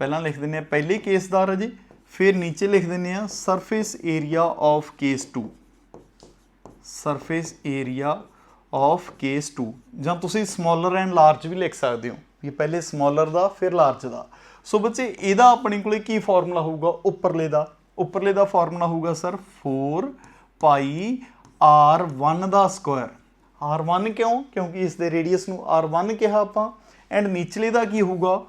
ਪਹਿਲਾਂ ਲਿਖ ਦਿੰਦੇ ਆ ਪਹਿਲੇ ਕੇਸ ਦਾ ਰਾਜੇ, ਫਿਰ ਨੀਚੇ ਲਿਖ ਦਿੰਦੇ ਆ surface area of case 2, surface area of case 2, ਜਾਂ ਤੁਸੀਂ ਸਮੋਲਰ ਐਂਡ ਲਾਰਜ ਵੀ ਲਿਖ ਸਕਦੇ ਹੋ ਵੀ ਪਹਿਲੇ ਸਮੋਲਰ ਦਾ ਫਿਰ ਲਾਰਜ ਦਾ। ਸੋ ਬੱਚੇ ਇਹਦਾ ਆਪਣੇ ਕੋਲੇ ਕੀ ਫਾਰਮੂਲਾ ਹੋਊਗਾ ਉੱਪਰਲੇ ਦਾ ਫਾਰਮੂਲਾ ਹੋਊਗਾ ਸਰ 4 ਪਾਈ R1 ਦਾ ਸਕੁਆਇਰ। R1 ਕਿਉਂ? ਕਿਉਂਕਿ ਇਸ ਦੇ ਰੇਡੀਅਸ ਨੂੰ R1 ਕਿਹਾ ਆਪਾਂ। ਐਂਡ ਨੀਚਲੇ ਦਾ ਕੀ ਹੋਊਗਾ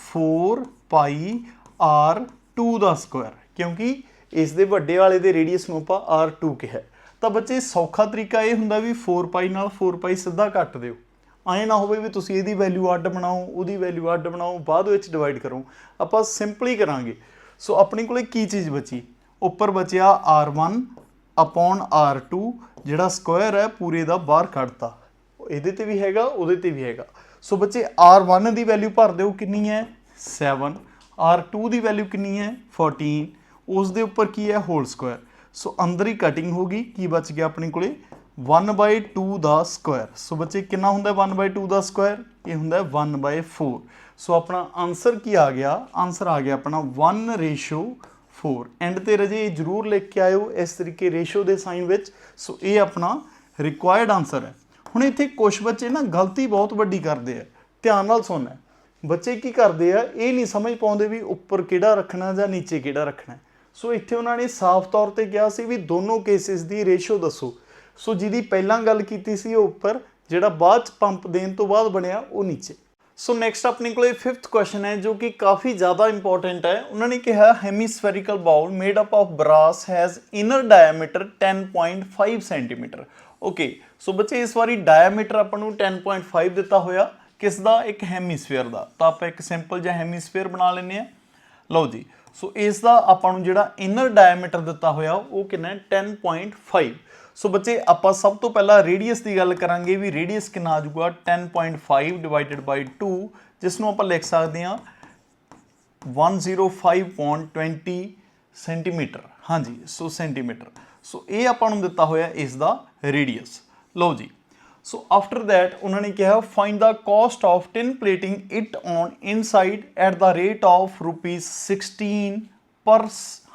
4 ਪਾਈ R2 ਦਾ ਸਕੁਆਇਰ, ਕਿਉਂਕਿ ਇਸ ਦੇ ਵੱਡੇ ਵਾਲੇ ਦੇ ਰੇਡੀਅਸ ਨੂੰ ਆਪਾਂ R2 ਕਿਹਾ। ਤਾਂ ਬੱਚੇ ਸੌਖਾ ਤਰੀਕਾ ਇਹ ਹੁੰਦਾ ਵੀ 4 ਪਾਈ ਨਾਲ 4 ਪਾਈ ਸਿੱਧਾ ਕੱਟ ਦਿਓ। ਐਂ ਨਾ ਹੋਵੇ ਵੀ ਤੁਸੀਂ ਇਹਦੀ ਵੈਲਿਊ ਅੱਡ ਬਣਾਓ, ਉਹਦੀ ਵੈਲਿਊ ਅੱਡ ਬਣਾਓ, ਬਾਅਦ ਵਿੱਚ ਡਿਵਾਈਡ ਕਰੋ। ਆਪਾਂ ਸਿੰਪਲੀ ਕਰਾਂਗੇ। ਸੋ ਆਪਣੇ ਕੋਲੇ ਕੀ ਚੀਜ਼ ਬਚੀ, ਉੱਪਰ ਬਚਿਆ R1 ਅਪੋਨ R2, ਜਿਹੜਾ ਸਕੁਆਇਰ ਹੈ ਪੂਰੇ ਦਾ ਬਾਹਰ ਕੱਢਤਾ। ਇਹਦੇ ਤੇ ਵੀ ਹੈਗਾ, ਉਹਦੇ ਤੇ ਵੀ ਹੈਗਾ। ਸੋ ਬੱਚੇ R1 ਦੀ ਵੈਲਿਊ ਭਰ ਦਿਓ ਕਿੰਨੀ ਹੈ 7, R2 ਦੀ ਵੈਲਿਊ ਕਿੰਨੀ ਹੈ 14, ਉਸ ਦੇ ਉੱਪਰ ਕੀ ਹੈ ਹੋਲ ਸਕੁਆਇਰ। ਸੋ ਅੰਦਰ ਹੀ ਕਟਿੰਗ ਹੋ ਗਈ, ਕੀ ਬਚ ਗਿਆ ਆਪਣੇ ਕੋਲੇ 1/2 ਦਾ ਸਕੁਆਇਰ। ਸੋ ਬੱਚੇ ਕਿੰਨਾ ਹੁੰਦਾ 1/2 ਦਾ ਸਕੁਆਇਰ? ਇਹ ਹੁੰਦਾ 1/4। ਸੋ ਆਪਣਾ ਆਨਸਰ ਕੀ ਆ ਗਿਆ? ਆਨਸਰ ਆ ਗਿਆ ਆਪਣਾ 1:4। ਐਂਡ ਤੇ ਰਾਜੇ ਜ਼ਰੂਰ ਲਿਖ ਕੇ ਆਇਓ ਇਸ ਤਰੀਕੇ ਰੇਸ਼ੋ ਦੇ ਸਾਈਨ ਵਿੱਚ। ਸੋ ਇਹ ਆਪਣਾ ਰਿਕੁਆਇਰਡ ਆਨਸਰ ਹੈ। ਹੁਣ ਇੱਥੇ ਕੁਛ ਬੱਚੇ ਨਾ ਗਲਤੀ ਬਹੁਤ ਵੱਡੀ ਕਰਦੇ ਆ, ਧਿਆਨ ਨਾਲ ਸੁਣਨਾ। ਬੱਚੇ ਕੀ ਕਰਦੇ ਆ, ਇਹ ਨਹੀਂ ਸਮਝ ਪਾਉਂਦੇ ਵੀ ਉੱਪਰ ਕਿਹੜਾ ਰੱਖਣਾ ਜਾਂ ਨੀਚੇ ਕਿਹੜਾ ਰੱਖਣਾ। ਸੋ ਇੱਥੇ ਉਹਨਾਂ ਨੇ ਸਾਫ਼ ਤੌਰ ਤੇ ਕਿਹਾ ਸੀ ਵੀ ਦੋਨੋਂ ਕੇਸਿਸ ਦੀ ਰੇਸ਼ੋ ਦੱਸੋ। ਸੋ ਜਿਹਦੀ ਪਹਿਲਾਂ ਗੱਲ ਕੀਤੀ ਸੀ ਉਹ ਉੱਪਰ, ਜਿਹੜਾ ਬਾਅਦ ਚ ਪੰਪ ਦੇਣ ਤੋਂ ਬਾਅਦ ਬਣਿਆ ਉਹ ਨੀਚੇ। सो नैक्सट अपने को 5th क्वेश्चन है जो कि काफ़ी ज़्यादा इंपॉर्टेंट है। उन्होंने कहा hemispherical bowl made up of brass has inner diameter 10.5 centimetre. Okay so बच्चे इस बारी डायमीटर अपन ਨੂੰ 10.5 ਦਿੱਤਾ ਹੋਇਆ किस ਦਾ एक ਹੈਮੀਸਫੇਅਰ ਦਾ, ਤਾਂ ਆਪਾਂ ਇੱਕ ਸਿੰਪਲ ਜਿਹਾ ਹੈਮੀਸਫੇਅਰ ਬਣਾ ਲੈਂਦੇ ਆ। ਲਓ ਜੀ ਸੋ ਇਸ ਦਾ ਆਪਾਂ ਨੂੰ ਜਿਹੜਾ ਇਨਰ ਡਾਇਮੀਟਰ ਦਿੱਤਾ ਹੋਇਆ ਉਹ ਕਿੰਨਾ ਹੈ 10.5। ਸੋ ਬੱਚੇ ਆਪਾਂ ਸਭ ਤੋਂ ਪਹਿਲਾਂ ਰੇਡੀਅਸ ਦੀ ਗੱਲ ਕਰਾਂਗੇ ਵੀ ਰੇਡੀਅਸ ਕਿੰਨਾ ਆ ਜਾਊਗਾ 10.5 ਡਿਵਾਈਡਡ ਬਾਈ 2, ਜਿਸ ਨੂੰ ਆਪਾਂ ਲਿਖ ਸਕਦੇ ਹਾਂ 105.20 ਸੈਂਟੀਮੀਟਰ। ਹਾਂਜੀ ਸੋ ਸੈਂਟੀਮੀਟਰ। ਸੋ ਇਹ ਆਪਾਂ ਨੂੰ ਦਿੱਤਾ ਹੋਇਆ ਇਸ ਦਾ ਰੇਡੀਅਸ। ਲਓ ਜੀ ਸੋ ਆਫਟਰ दैट उन्होंने कहा find the cost of tin plating it on inside at the rate of ₹16 पर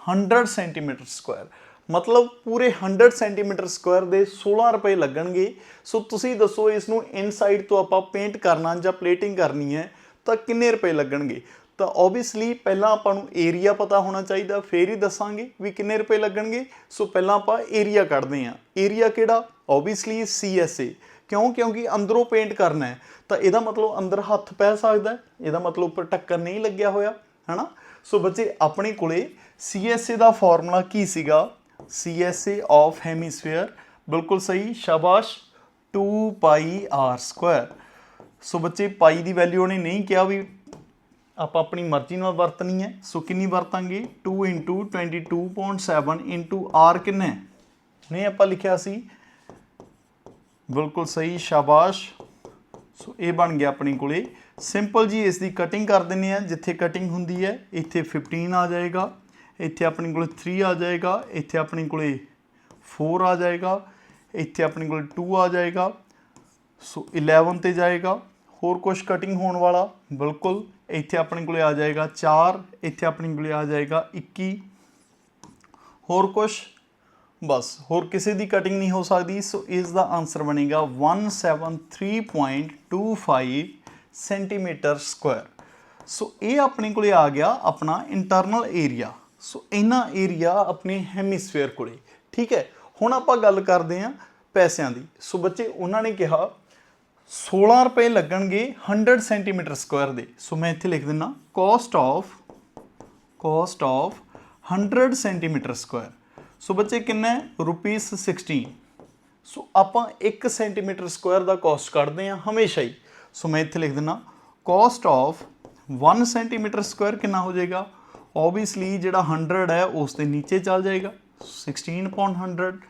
100 सेंटीमीटर स्क्वायर। मतलब पूरे 100 सेंटीमीटर स्क्वायर ਦੇ 16 ਰੁਪਏ ਲੱਗਣਗੇ। ਸੋ ਤੁਸੀਂ ਦੱਸੋ ਇਸ ਨੂੰ ਇਨਸਾਈਡ ਤੋਂ ਆਪਾਂ ਪੇਂਟ ਕਰਨਾ ਜਾਂ ਪਲੇਟਿੰਗ ਕਰਨੀ ਹੈ ਤਾਂ ਕਿੰਨੇ ਰੁਪਏ ਲੱਗਣਗੇ। ਤਾਂ ਓਬਵੀਅਸਲੀ ਪਹਿਲਾਂ ਆਪਾਂ ਨੂੰ ਏਰੀਆ ਪਤਾ ਹੋਣਾ ਚਾਹੀਦਾ, ਫੇਰ ਹੀ ਦੱਸਾਂਗੇ ਵੀ ਕਿੰਨੇ ਰੁਪਏ ਲੱਗਣਗੇ। ਸੋ ਪਹਿਲਾਂ ਆਪਾਂ ਏਰੀਆ ਕੱਢਦੇ ਹਾਂ। ਏਰੀਆ ਕਿਹੜਾ? Obviously CSA। क्यों? क्योंकि अंदरों पेंट करना है तो यदा मतलब अंदर हथ पै सकता है, यदा मतलब उपर ढक्कन नहीं लग्या होया है ना। सो बच्चे अपने कोले CSA का फॉर्मूला की सीगा? CSA ऑफ हेमीस्फेयर, बिल्कुल सही शाबाश, 2πr²। सो बच्चे पाई की वैल्यू उन्हें नहीं कहा भी आप अपनी मर्जी नाल वरतनी है। सो किन्नी वरतांगे 2 × 22.7 × r किन्ना नहीं आप लिखा सी, बिल्कुल सही शाबाश। सो ये बन गया अपने को सिंपल जी। इसकी कटिंग कर देने हैं, जिथे कटिंग होंगी है इत्थे 15 आ जाएगा, इत्थे अपने को 3 आ जाएगा, इत्थे अपने को 4 आ जाएगा, इत्थे अपने को 2 आ जाएगा। सो 11 ते जाएगा। होर कुछ कटिंग होने वाला? बिल्कुल इत्थे अपने को आ जाएगा 4, इत्थे अपने को आ जाएगा 21। होर कुछ? बस होर किसी की कटिंग नहीं हो सकती। सो इसका आंसर बनेगा 173.25 सेंटीमीटर स्क्वायर। सो ये अपने को आ गया अपना इंटरनल एरिया। सो इन्ना एरिया अपने हेमीस्फेयर को। ठीक है हुण आपां गल करते हैं पैसों की। सो बच्चे उन्होंने कहा 16 रुपए लगणगे 100 सेंटीमीटर स्क्वायर दे। सो मैं इत्थे लिख दिना कॉस्ट ऑफ 100 सेंटीमीटर स्क्वायर। सो बच्चे किन्ना है ₹16। सो आप 1 सेंटीमीटर स्क्वायर का कॉस्ट कढ़ते हैं हमेशा ही। सो मैं इत्थे लिख देना कॉस्ट ऑफ 1 सेंटीमीटर स्क्वायर कितना हो जाएगा? ओबीयसली जिहड़ा 100 है उसके नीचे चल जाएगा 16/100।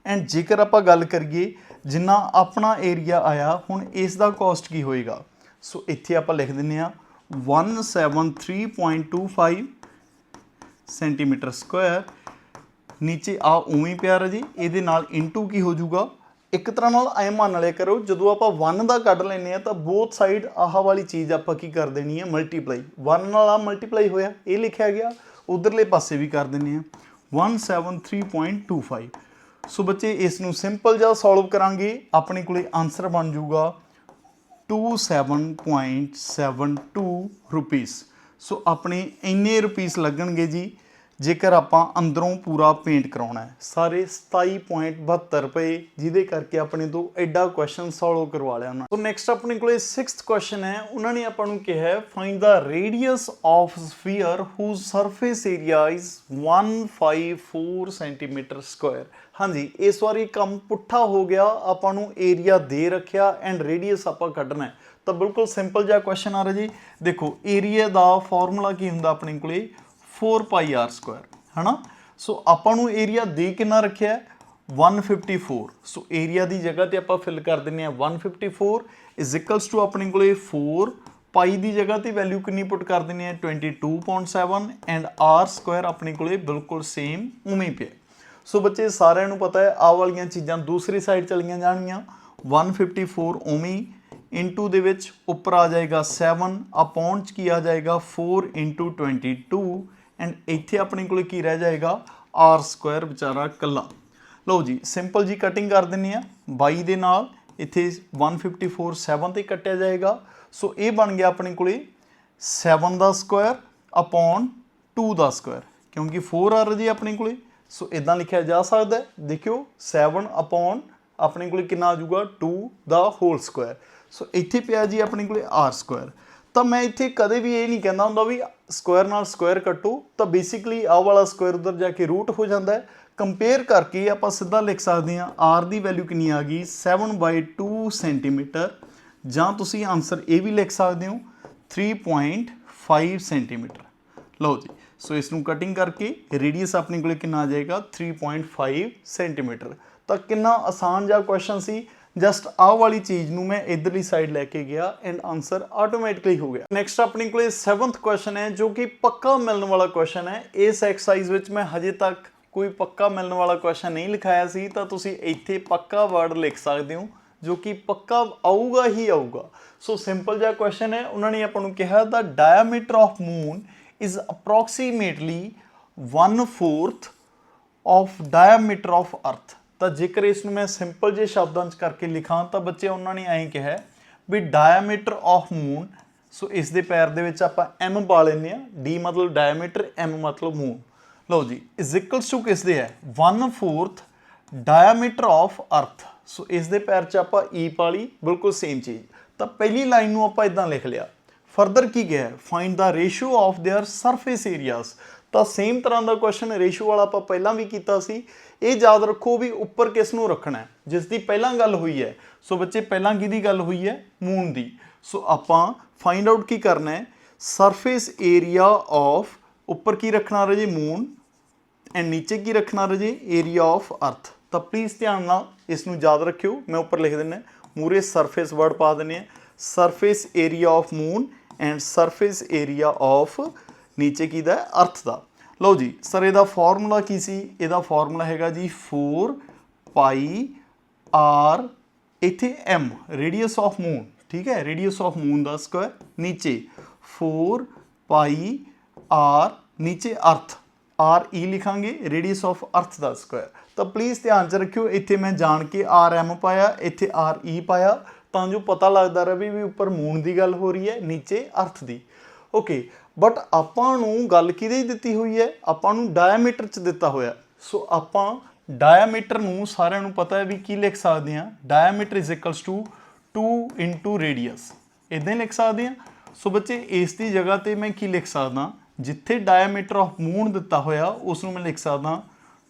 एंड जेकर आप गल करिए जिन्ना अपना एरिया आया हुण इसका कॉस्ट की होएगा? सो इत्थे आप लिख दिंदे आ 173.25 सेंटीमीटर स्क्वायर। नीचे आ उवें प्यार है जी, ये इंटू की हो जाऊगा। एक तरह नाल ऐ मान लिया करो जो आप 1 का कढ़ लेने तो बोथ साइड आह वाली चीज़ आप की कर देनी है मल्टीप्लाई। 1 नाल मल्टीप्लाई होया ये लिखा गया, उधरले पासे भी कर देने 173.25। सो बच्चे इसनू सिंपल जा सॉल्व करांगे अपने को आंसर बन जाऊगा 27.72 सो अपने इन्ने रुपीस लगणगे जी जेकर आप अंदरों पूरा पेंट करवाना है। सारे 27.72 रुपए, जिदे करके अपने तो एडा क्वेश्चन सॉल्व करवा लिया उन्होंने। तो नैक्सट अपने को 6th क्वेश्चन है। उन्होंने आपको कहा है find the radius of sphere whose surface area is 154 centimetre square. हाँ जी इस बार काम पुट्ठा हो गया, आपू एरिया दे रखा एंड रेडियस आप कढ़ना है। तो बिल्कुल सिंपल जहा क्वेश्चन आ रहा जी। देखो एरिया का फॉर्मूला की होंगे अपने को 4πr² है ना। सो आपां एरिया दे कितना रखा है 154। सो एरिया की जगह पर आप फिल कर दें 154 इज इक्वल्स टू अपने को 4 पाई की जगह पर वैल्यू कितनी पुट कर दें 22.7 एंड r² अपने को बिल्कुल सेम उमें पे। सो बच्चे सारिਆਂ ਨੂੰ पता है आ वाली चीज़ां दूसरी साइड चलियां जानियां 154 उमें इंटू दे विच उपर आ जाएगा 7 अपॉन की आ जाएगा 4 × 22 एंड इत्थे अपने को की रह जाएगा r² बेचारा कला। लो जी सिंपल जी कटिंग कर दें 22 दे नाल इत्थे 154 7 ते कटिया जाएगा। सो ये बन गया अपने को 7 का स्क्वायर अपॉन 2 का स्क्वायर क्योंकि 4 आ रहा जी अपने को। सो इदा लिखा जा सकता है, देखियो 7 अपॉन अपने को कितना आ जाऊगा 2 द होल स्क्वायर। सो इत्थे पिया जी अपने को r²। ਤਾਂ ਮੈਂ ਇੱਥੇ ਕਦੇ ਵੀ ਇਹ ਨਹੀਂ ਕਹਿੰਦਾ ਹੁੰਦਾ ਵੀ ਸਕੁਆਇਰ ਨਾਲ ਸਕੁਆਇਰ ਕੱਟੋ, ਤਾਂ ਬੇਸਿਕਲੀ ਆਹ ਵਾਲਾ ਸਕੁਆਇਰ ਉੱਧਰ ਜਾ ਕੇ ਰੂਟ ਹੋ ਜਾਂਦਾ ਹੈ। ਕੰਪੇਅਰ ਕਰਕੇ ਆਪਾਂ ਸਿੱਧਾ ਲਿਖ ਸਕਦੇ ਹਾਂ ਆਰ ਦੀ ਵੈਲਿਊ ਕਿੰਨੀ ਆ ਗਈ 7/2 ਸੈਂਟੀਮੀਟਰ, ਜਾਂ ਤੁਸੀਂ ਆਨਸਰ ਇਹ ਵੀ ਲਿਖ ਸਕਦੇ ਹੋ 3.5 ਸੈਂਟੀਮੀਟਰ। ਲਓ ਜੀ, ਸੋ ਇਸ ਨੂੰ ਕਟਿੰਗ ਕਰਕੇ ਰੇਡੀਅਸ ਆਪਣੇ ਕੋਲ ਕਿੰਨਾ ਆ ਜਾਏਗਾ 3.5 ਸੈਂਟੀਮੀਟਰ। ਤਾਂ ਕਿੰਨਾ ਆਸਾਨ ਜਿਹਾ ਕੁਐਸਚਨ ਸੀ, ਜਸਟ ਆਹ ਵਾਲੀ ਚੀਜ਼ ਨੂੰ ਮੈਂ ਇਧਰਲੀ ਸਾਈਡ ਲੈ ਕੇ ਗਿਆ ਐਂਡ ਆਨਸਰ ਆਟੋਮੈਟਿਕਲੀ ਹੋ ਗਿਆ। ਨੈਕਸਟ ਆਪਣੇ ਕੋਲੇ 7th ਕੁਐਸਚਨ ਹੈ ਜੋ ਕਿ ਪੱਕਾ ਮਿਲਣ ਵਾਲਾ ਕੁਐਸਚਨ ਹੈ। ਇਸ ਐਕਸਰਸਾਈਜ਼ ਵਿੱਚ ਮੈਂ ਹਜੇ ਤੱਕ ਕੋਈ ਪੱਕਾ ਮਿਲਣ ਵਾਲਾ ਕੁਐਸਚਨ ਨਹੀਂ ਲਿਖਾਇਆ ਸੀ, ਤਾਂ ਤੁਸੀਂ ਇੱਥੇ ਪੱਕਾ ਵਰਡ ਲਿਖ ਸਕਦੇ ਹੋ ਜੋ ਕਿ ਪੱਕਾ ਆਊਗਾ ਹੀ ਆਊਗਾ। ਸੋ ਸਿੰਪਲ ਜਿਹਾ ਕੁਐਸਚਨ ਹੈ। ਉਹਨਾਂ ਨੇ ਆਪਾਂ ਨੂੰ ਕਿਹਾ the diameter of moon is approximately 1/4 of diameter of earth. ਤਾਂ ਜੇਕਰ ਇਸ ਨੂੰ ਮੈਂ ਸਿੰਪਲ ਜਿਹੇ ਸ਼ਬਦਾਂ 'ਚ ਕਰਕੇ ਲਿਖਾਂ ਤਾਂ ਬੱਚੇ ਉਹਨਾਂ ਨੇ ਐਂ ਕਿਹਾ ਵੀ ਡਾਇਆਮੀਟਰ ਆਫ ਮੂਨ, ਸੋ ਇਸ ਦੇ ਪੈਰ ਦੇ ਵਿੱਚ ਆਪਾਂ ਐਮ ਪਾ ਲੈਂਦੇ ਹਾਂ, ਡੀ ਮਤਲਬ ਡਾਇਆਮੀਟਰ, ਐਮ ਮਤਲਬ ਮੂਨ। ਲਓ ਜੀ, ਇਜ਼ ਇਕੁਅਲਸ ਟੂ ਕਿਸ ਦੇ ਹੈ 1/4 ਡਾਇਆਮੀਟਰ ਆਫ ਅਰਥ। ਸੋ ਇਸ ਦੇ ਪੈਰ 'ਚ ਆਪਾਂ ਈ ਪਾ ਲਈ, ਬਿਲਕੁਲ ਸੇਮ ਚੀਜ਼। ਤਾਂ ਪਹਿਲੀ ਲਾਈਨ ਨੂੰ ਆਪਾਂ ਇਦਾਂ ਲਿਖ ਲਿਆ। ਫਰਦਰ ਕੀ ਗਿਆ, find the ratio of there surface areas. ਤਾਂ ਸੇਮ ਤਰ੍ਹਾਂ ਦਾ ਕੁਐਸਚਨ ਰੇਸ਼ੀਓ ਵਾਲਾ ਆਪਾਂ ਪਹਿਲਾਂ ਵੀ ਕੀਤਾ ਸੀ। ਇਹ ਯਾਦ ਰੱਖੋ ਵੀ ਉੱਪਰ ਕਿਸ ਨੂੰ ਰੱਖਣਾ ਹੈ, ਜਿਸ ਦੀ ਪਹਿਲਾਂ ਗੱਲ ਹੋਈ ਹੈ। ਸੋ ਬੱਚੇ ਪਹਿਲਾਂ ਕਿਹਦੀ ਗੱਲ ਹੋਈ ਹੈ, ਮੂਨ ਦੀ। ਸੋ ਆਪਾਂ ਫਾਈਂਡ ਆਊਟ ਕੀ ਕਰਨਾ ਹੈ, ਸਰਫੇਸ ਏਰੀਆ ਆਫ, ਉੱਪਰ ਕੀ ਰੱਖਣਾ ਰਾਜੇ ਮੂਨ, ਐਂਡ ਨੀਚੇ ਕੀ ਰੱਖਣਾ ਰਾਜੇ ਏਰੀਆ ਆਫ ਅਰਥ। ਤਾਂ ਪਲੀਜ਼ ਧਿਆਨ ਨਾਲ ਇਸ ਨੂੰ ਯਾਦ ਰੱਖਿਓ। ਮੈਂ ਉੱਪਰ ਲਿਖ ਦਿੰਦਾ, ਮੂਰੇ ਸਰਫੇਸ ਵਰਡ ਪਾ ਦਿੰਦੇ ਆ, surface area of moon and surface area of ਨੀਚੇ ਕੀ ਦਾ ਅਰਥ ਦਾ। ਲਓ ਜੀ ਸਰ, ਇਹਦਾ ਫਾਰਮੂਲਾ ਕੀ ਸੀ, ਇਹਦਾ ਫਾਰਮੂਲਾ ਹੈਗਾ ਜੀ 4πr, ਇੱਥੇ m ਰੇਡੀਅਸ ਆਫ ਮੂਨ, ਠੀਕ ਹੈ, ਰੇਡੀਅਸ ਆਫ ਮੂਨ ਦਾ ਸਕੁਆਇਰ, ਨੀਚੇ 4πr, ਨੀਚੇ ਅਰਥ, ਆਰ ਈ ਲਿਖਾਂਗੇ, ਰੇਡੀਅਸ ਆਫ ਅਰਥ ਦਾ ਸਕੁਆਇਰ। ਤਾਂ ਪਲੀਜ਼ ਧਿਆਨ 'ਚ ਰੱਖਿਓ, ਇੱਥੇ ਮੈਂ ਜਾਣ ਕੇ ਆਰ ਐਮ ਪਾਇਆ, ਇੱਥੇ ਆਰ ਈ ਪਾਇਆ, ਤਾਂ ਜੋ ਪਤਾ ਲੱਗਦਾ ਰਹੇ ਵੀ ਉੱਪਰ ਮੂਨ ਦੀ ਗੱਲ ਹੋ ਰਹੀ ਹੈ, ਨੀਚੇ ਅਰਥ ਦੀ। ਓਕੇ, ਬਟ ਆਪਾਂ ਨੂੰ ਗੱਲ ਕਿਹਦੇ ਦਿੱਤੀ ਹੋਈ ਹੈ, ਆਪਾਂ ਨੂੰ ਡਾਇਆਮੀਟਰ 'ਚ ਦਿੱਤਾ ਹੋਇਆ। ਸੋ ਆਪਾਂ ਡਾਇਆਮੀਟਰ ਨੂੰ ਸਾਰਿਆਂ ਨੂੰ ਪਤਾ ਹੈ ਵੀ ਕੀ ਲਿਖ ਸਕਦੇ ਹਾਂ, diameter is equals to 2 × radius, ਇੱਦਾਂ ਹੀ ਲਿਖ ਸਕਦੇ ਹਾਂ। ਸੋ ਬੱਚੇ ਇਸ ਦੀ ਜਗ੍ਹਾ ਤੇ ਮੈਂ ਕੀ ਲਿਖ ਸਕਦਾ, ਜਿੱਥੇ ਡਾਇਆਮੀਟਰ ਆਫ ਮੂਨ ਦਿੱਤਾ ਹੋਇਆ ਉਸ ਨੂੰ ਮੈਂ ਲਿਖ ਸਕਦਾ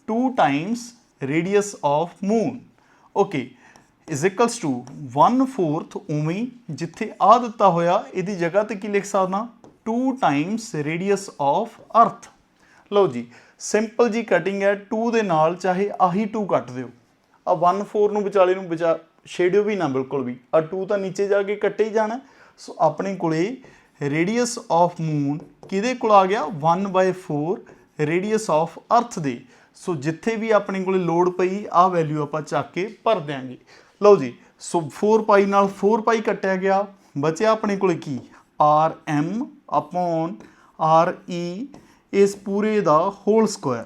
2 times radius of moon. Okay, is equals to 1/4, ਉਵੇਂ ਜਿੱਥੇ ਆ ਦਿੱਤਾ ਹੋਇਆ ਇਹਦੀ ਜਗ੍ਹਾ ਤੇ ਕੀ ਲਿਖ ਸਕਦਾ 2 ਟਾਈਮਸ ਰੇਡੀਅਸ ਆਫ ਅਰਥ। ਲਓ ਜੀ, ਸਿੰਪਲ ਜੀ ਕਟਿੰਗ ਹੈ, 2 ਦੇ ਨਾਲ ਚਾਹੇ ਆਹੀ 2 ਕੱਟ ਦਿਓ, ਆ 1/4 ਨੂੰ ਵਿਚਾਲੇ ਨੂੰ ਛੇੜਿਓ ਵੀ ਨਾ ਬਿਲਕੁਲ ਵੀ, ਆ 2 ਤਾਂ ਨੀਚੇ ਜਾ ਕੇ ਕੱਟੇ ਹੀ ਜਾਣਾ। ਸੋ ਆਪਣੇ ਕੋਲੇ ਰੇਡੀਅਸ ਆਫ ਮੂਨ ਕਿਹਦੇ ਕੋਲ ਆ ਗਿਆ 1/4 ਰੇਡੀਅਸ ਆਫ ਅਰਥ ਦੇ। ਸੋ ਜਿੱਥੇ ਵੀ ਆਪਣੇ ਕੋਲੇ ਲੋੜ ਪਈ ਆਹ ਵੈਲਿਊ ਆਪਾਂ ਚੱਕ ਕੇ ਭਰ ਦਿਆਂਗੇ। ਲਓ ਜੀ, ਸੋ 4π ਨਾਲ 4π ਕੱਟਿਆ ਗਿਆ, ਬਚਿਆ ਆਪਣੇ ਕੋਲੇ ਕੀ R M upon R E, ਇਸ ਪੂਰੇ ਦਾ ਹੋਲ ਸਕੁਆਇਰ,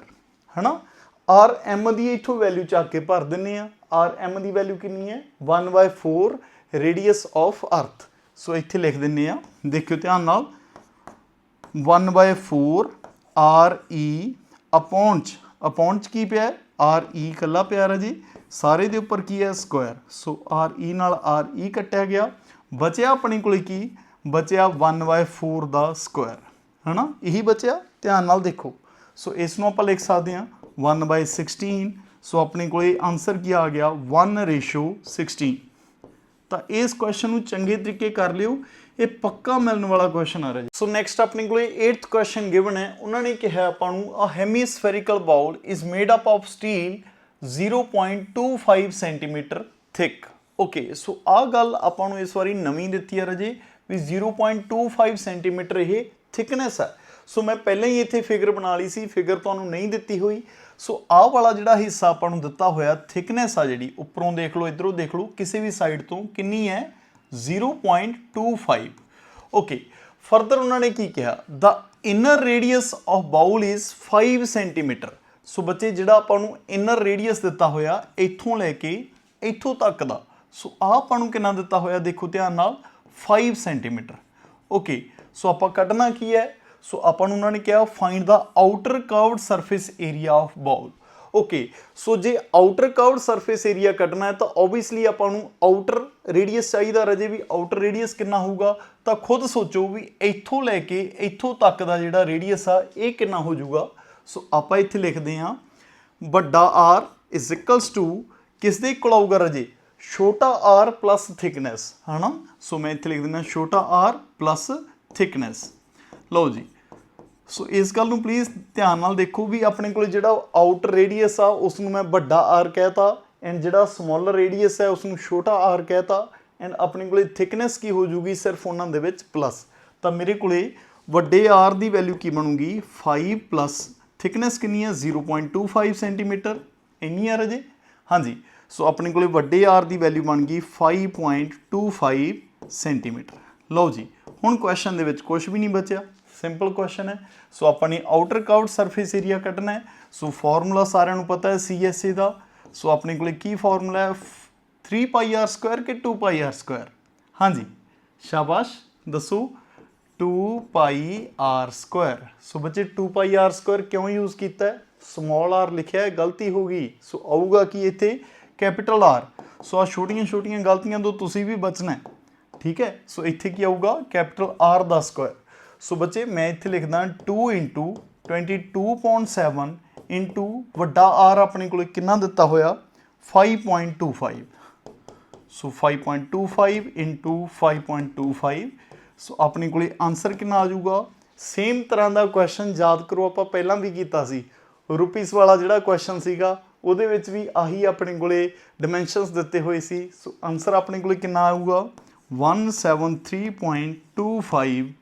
ਹੈ ਨਾ। ਆਰ ਐਮ ਦੀ ਇੱਥੋਂ ਵੈਲਿਊ ਚੱਕ ਕੇ ਭਰ ਦਿੰਦੇ ਆ। ਆਰ ਐਮ ਦੀ ਵੈਲਿਊ ਕਿੰਨੀ ਹੈ 1/4 ਰੇਡੀਅਸ ਆਫ ਅਰਥ। ਸੋ ਇੱਥੇ ਲਿਖ ਦਿੰਦੇ ਆ, ਦੇਖਿਓ ਧਿਆਨ ਨਾਲ, 1/4 ਆਰ ਈ ਅਪੋਨ 'ਚ ਕੀ ਪਿਆ, ਆਰ ਈ ਇਕੱਲਾ ਪਿਆ ਰਾਜੀ, ਸਾਰੇ ਦੇ ਉੱਪਰ ਕੀ ਹੈ ਸਕੁਆਇਰ। ਸੋ ਆਰ ਈ ਨਾਲ ਆਰ ਈ ਕੱਟਿਆ ਗਿਆ, ਬਚਿਆ ਆਪਣੇ ਕੋਲੇ ਕੀ ਬਚਿਆ 1/4 ਦਾ ਸਕੁਆਇਰ, ਹੈ ਨਾ, ਇਹੀ ਬਚਿਆ, ਧਿਆਨ ਨਾਲ ਦੇਖੋ। ਸੋ ਇਸ ਨੂੰ ਆਪਾਂ ਲਿਖ ਸਕਦੇ ਹਾਂ 1/16। ਸੋ ਆਪਣੇ ਕੋਲੇ ਆਨਸਰ ਕੀ ਆ ਗਿਆ 1/16। ਤਾਂ ਇਸ ਕੁਐਸਚਨ ਨੂੰ ਚੰਗੇ ਤਰੀਕੇ ਕਰ ਲਿਓ, ਇਹ ਪੱਕਾ ਮਿਲਣ ਵਾਲਾ ਕੁਐਸਚਨ ਆ ਰਿਹਾ। ਸੋ ਨੈਕਸਟ ਆਪਣੇ ਕੋਲੇ 8th ਕੁਐਸਚਨ ਗਿਵਨ ਹੈ। ਉਹਨਾਂ ਨੇ ਕਿਹਾ ਆਪਾਂ ਨੂੰ a hemispherical bowl is made up of steel 0.25 centimeter thick. Okay, so ਆਹ ਗੱਲ ਆਪਾਂ ਨੂੰ ਇਸ ਵਾਰੀ ਨਵੀਂ ਦਿੱਤੀ ਹੈ ਰਾਜੇ ਵੀ 0.25 ਸੈਂਟੀਮੀਟਰ ਇਹ ਥਿਕਨੈਸ ਹੈ। ਸੋ ਮੈਂ ਪਹਿਲਾਂ ਹੀ ਇੱਥੇ ਫਿਗਰ ਬਣਾ ਲਈ ਸੀ, ਫਿਗਰ ਤੁਹਾਨੂੰ ਨਹੀਂ ਦਿੱਤੀ ਹੋਈ। ਸੋ ਆਹ ਵਾਲਾ ਜਿਹੜਾ ਹਿੱਸਾ ਆਪਾਂ ਨੂੰ ਦਿੱਤਾ ਹੋਇਆ ਥਿਕਨੈਸ ਆ ਜਿਹੜੀ, ਉੱਪਰੋਂ ਦੇਖ ਲਓ ਇੱਧਰੋਂ ਦੇਖ ਲਓ, ਕਿਸੇ ਵੀ ਸਾਈਡ ਤੋਂ ਕਿੰਨੀ ਹੈ 0.25। ਓਕੇ, ਫਰਦਰ ਉਹਨਾਂ ਨੇ ਕੀ ਕਿਹਾ the inner radius of bowl is 5 centimeter. So ਬੱਚੇ ਜਿਹੜਾ ਆਪਾਂ ਨੂੰ ਇਨਰ ਰੇਡੀਅਸ ਦਿੱਤਾ ਹੋਇਆ ਇੱਥੋਂ ਲੈ ਕੇ ਇੱਥੋਂ ਤੱਕ ਦਾ, ਸੋ ਆਹ ਆਪਾਂ ਨੂੰ ਕਿੰਨਾ ਦਿੱਤਾ ਹੋਇਆ ਦੇਖੋ ਧਿਆਨ ਨਾਲ 5 ਸੈਂਟੀਮੀਟਰ। ਓਕੇ, ਸੋ ਆਪਾਂ ਕੱਢਣਾ ਕੀ ਹੈ, ਸੋ ਆਪਾਂ ਨੂੰ ਉਹਨਾਂ ਨੇ ਕਿਹਾ find the outer curved surface area of bowl. Okay so J outer curved surface area कटना है तो ओबीयसली आपां नूं आउटर रेडियस चाहिए रजे भी आउटर रेडियस कितना होगा तो खुद सोचो भी इत्थों लैके इत्थों तक का जिहड़ा रेडियस आ ये कितना हो जाऊगा। सो आपां इत्थे लिखते हैं वड्डा आर इज इक्वल्स टू किस दे इक्वल आऊगा रजे छोटा आर प्लस थिकनेस है ना। सो मैं इत्थे लिख देना छोटा आर प्लस थिकनेस। लो जी सो इस गल नूं प्लीज़ ध्यान नाल देखो भी अपने को जिहड़ा आउटर रेडियस आ उसनूं मैं वड्डा आर कहता एंड जिहड़ा समॉलर रेडियस है उसनूं छोटा आर कहता एंड अपने को थिकनेस की हो जूगी सिर्फ उन्हां दे विच प्लस। तो मेरे को वड्डे आर की वैल्यू की बनूगी 5 प्लस थिकनेस कितनी है 0.25 सेंटीमीटर इन्नी है रजे। हाँ जी सो अपने को वड्डे आर की वैल्यू बन गई 5.25 सेंटीमीटर। लो जी हुण क्वेश्चन दे विच कुछ भी नहीं बचा सिंपल क्वेश्चन है। सो अपनी आउटर कर्व्ड सरफेस एरिया कटना है। सो फॉर्मूला सारिਆਂ ਨੂੰ पता है CSA का। सो अपने को की फॉर्मूला है 3 पाई आर स्क्वायर के 2 पाई आर स्क्वायर। हाँ जी शाबाश दसो 2 पाई आर स्क्वायर। सो बच्चे 2 पाई आर स्क्वायर क्यों यूज़ किया है स्मॉल आर लिखा है गलती होगी। सो आऊगा कि इत्थे कैपिटल आर। सो आ छोटियां छोटियां गलतियां तो तुसी भी बचना है ठीक है। सो इत्थे की आऊगा कैपिटल आर दा स्क्वायर। सो बच्चे मैं इत्थे लिखदा 2 इंटू 22.7 इंटू वड्डा आर अपने को कितना दिता होया 5.25। सो 5.25 इंटू 5.25। सो अपने को आंसर कितना आ जाऊगा। सेम तरह का क्वेश्चन याद करो आप पहला भी किया सी रुपीस वाला जिहड़ा क्वेश्चन सीगा उहदे विच भी आही अपने को डिमेंशनस दिते हुए सी। सो आंसर अपने को कितना आऊगा 173.25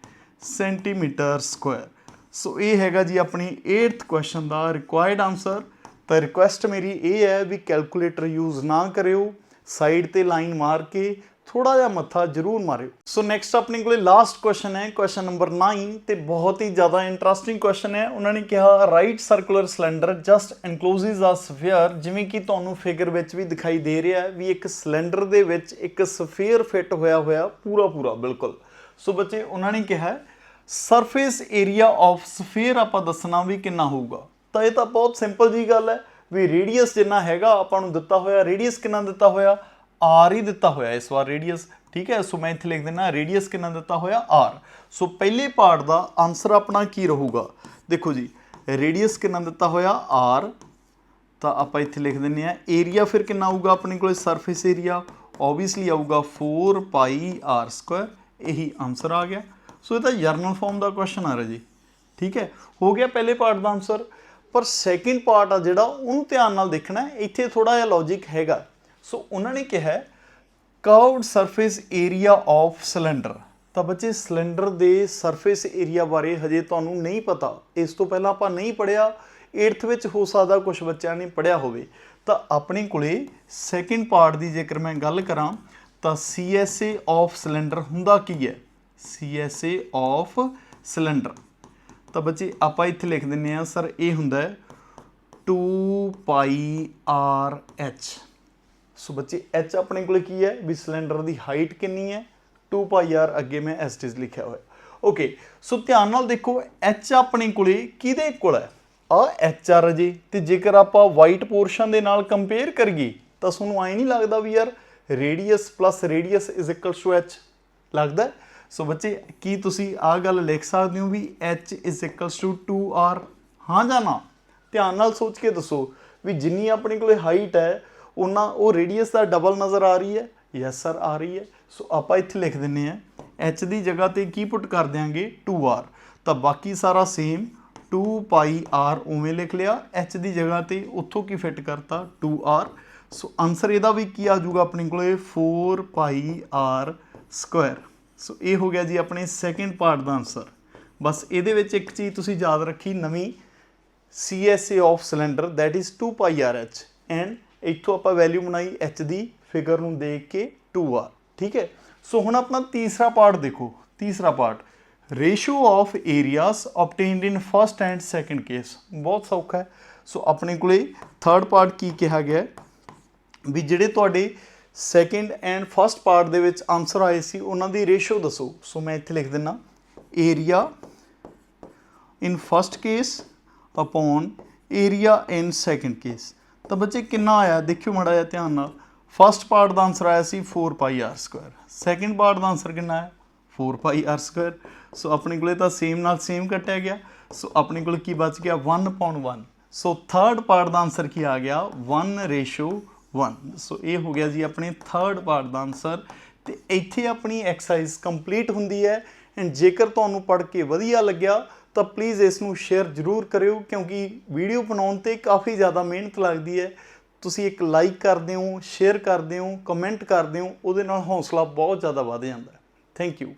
सेंटीमीटर स्क्वायर। सो ये हैगा जी अपनी 8th क्वेश्चन का रिक्वायर्ड आंसर। तो रिक्वेस्ट मेरी ये है भी कैलकुलेटर यूज़ ना करियो साइड ते लाइन मार के थोड़ा जिहा मत्था जरूर मारियो। सो नैक्सट अपने को लास्ट क्वेश्चन है क्वेश्चन नंबर 9 तो बहुत ही ज़्यादा इंटरेस्टिंग क्वेश्चन है। उन्होंने कहा right circular cylinder just encloses a sphere जिमें कि तुहानूं फिगर विच भी दिखाई दे रहा है भी एक सिलेंडर दे विच एक स्फीयर फिट होया होया पूरा पूरा बिल्कुल। सो बच्चे उन्होंने कहा सरफेस एरिया ऑफ स्फीयर आप दसना भी कितना होगा। तो यह तो बहुत सिंपल जी गल है भी रेडियस जिन्ना हैगा आपां नूं दिता होया रेडियस कितना दिता होया आर ही दिता होया इस बार रेडियस ठीक है। सो मैं इत्थे लिख देना रेडियस कितना दिता होया आर। सो पहले पार्ट का आंसर अपना की रहूगा देखो जी रेडियस कितना दिता होया आर तो आप इत्थे लिख दें एरिया फिर कितना आऊगा अपने को सरफेस एरिया ओबीयसली आऊगा 4 पाई आर स्क्वायर यही आंसर आ गया। सो ये जर्नल फॉर्म का क्वेश्चन आ रहा जी ठीक है हो गया पहले पार्ट का आंसर। पर सैकेंड पार्ट आ जिहड़ा उहनूं ध्यान नाल देखना है इत्थे थोड़ा जिहा लॉजिक हैगा। सो उन्होंने कहा curved surface area of cylinder. तो बच्चे सिलेंडर के सरफेस एरिया बारे हजे तुहानूं नहीं पता इस तो पहला आपां नहीं पढ़िया 8th विच हो सकदा कुछ बच्चों ने पढ़िया होवे। तो अपने कोले सैकेंड पार्ट की जेकर मैं गल करां तो CSA ऑफ सिलेंडर हुंदा की है CSA ऑफ सिलेंडर। तो बच्चे आप इत्थे लिख दिंदे सर ये हुंदा 2 पाई आर एच। सो बच्चे एच अपने को की है भी सिलेंडर की हाइट कितनी है 2 पाई आर अगे मैं एस्टिज लिखा हुआ ओके। सो ध्यान नाल देखो एच अपने को किहदे इक्वल है आ एच आर जी। तो जेकर आप वाइट पोर्शन के नाल कंपेयर करिए तो सूँ आई नहीं लगता भी यार radius plus radius is equal to h लगता है। सो बच्चे की तुसी आ गल लिख सकते हो भी H is equals to 2R हाँ या ना। ध्यान नाल सोच के दसो भी जिन्नी अपने को हाइट है उन्ना वो रेडियस का डबल नज़र आ रही है यस सर आ रही है। सो आप इत्थे लिख दें एच की जगह पर की पुट कर देंगे 2R तो बाकी सारा सेम 2 पाई आर उवें लिख लिया एच की जगह पर उत्थों की फिट करता 2R। सो आंसर यदा भी की आ जाऊगा अपने को 4 पाई आर स्क्वायर। सो ये हो गया जी अपने सैकेंड पार्ट का आंसर। बस ये एक चीज़ तुसी याद रखी नवीं CSA of cylinder that is 2 pi r h and इतों आप वैल्यू बनाई एच की फिगर में देख के 2R ठीक है। सो हुण अपना तीसरा पार्ट देखो तीसरा part ratio of areas obtained in first and second case बहुत सौखा है। सो अपने को थर्ड पार्ट की कहा गया भी जिहड़े तुहाडे second and first part they which answer आए सी उन्हां दी रेशो दसो। सो मैं इत्थे लिख दिना area in first case upon area in second case. ਤਾਂ ਬੱਚੇ ਕਿੰਨਾ ਆਇਆ ਦੇਖਿਓ ਮਾੜਾ ਜਿਹਾ ਧਿਆਨ ਨਾਲ। ਫਸਟ ਪਾਰਟ ਦਾ ਆਂਸਰ ਆਇਆ ਸੀ 4 pi r Square, second part ਦਾ ਆਂਸਰ ਕਿੰਨਾ ਹੈ 4 ਪਾਈ ਆਰ ਸਕੁਆਇਰ। ਸੋ ਆਪਣੇ ਕੋਲੇ ਤਾਂ ਸੇਮ ਨਾਲ ਸੇਮ ਕੱਟਿਆ ਗਿਆ, ਸੋ ਆਪਣੇ ਕੋਲ ਕੀ ਬਚ ਗਿਆ 1/1। ਸੋ ਥਰਡ ਪਾਰਟ ਦਾ ਆਂਸਰ ਕੀ ਆ ਗਿਆ 1:1। ਸੋ ਇਹ ਹੋ ਗਿਆ ਜੀ ਆਪਣੇ ਥਰਡ ਪਾਰਟ ਦਾ ਆਂਸਰ। ਤੇ ਇੱਥੇ ਆਪਣੀ ਐਕਸਰਸਾਈਜ਼ ਕੰਪਲੀਟ ਹੁੰਦੀ ਹੈ। ਐਂਡ ਜੇਕਰ ਤੁਹਾਨੂੰ ਪੜ੍ਹ ਕੇ ਵਧੀਆ ਲੱਗਿਆ ਤਾਂ ਪਲੀਜ਼ ਇਸ ਨੂੰ ਸ਼ੇਅਰ ਜ਼ਰੂਰ ਕਰਿਓ, ਕਿਉਂਕਿ ਵੀਡੀਓ ਬਣਾਉਣ 'ਤੇ ਕਾਫੀ ਜ਼ਿਆਦਾ ਮਿਹਨਤ ਲੱਗਦੀ ਹੈ। ਤੁਸੀਂ ਇੱਕ ਲਾਈਕ ਕਰਦੇ ਹੋ, ਸ਼ੇਅਰ ਕਰਦੇ ਹੋ, ਕਮੈਂਟ ਕਰਦੇ ਹੋ, ਉਹਦੇ ਨਾਲ ਹੌਸਲਾ ਬਹੁਤ ਜ਼ਿਆਦਾ ਵੱਧ ਜਾਂਦਾ ਹੈ। Thank you.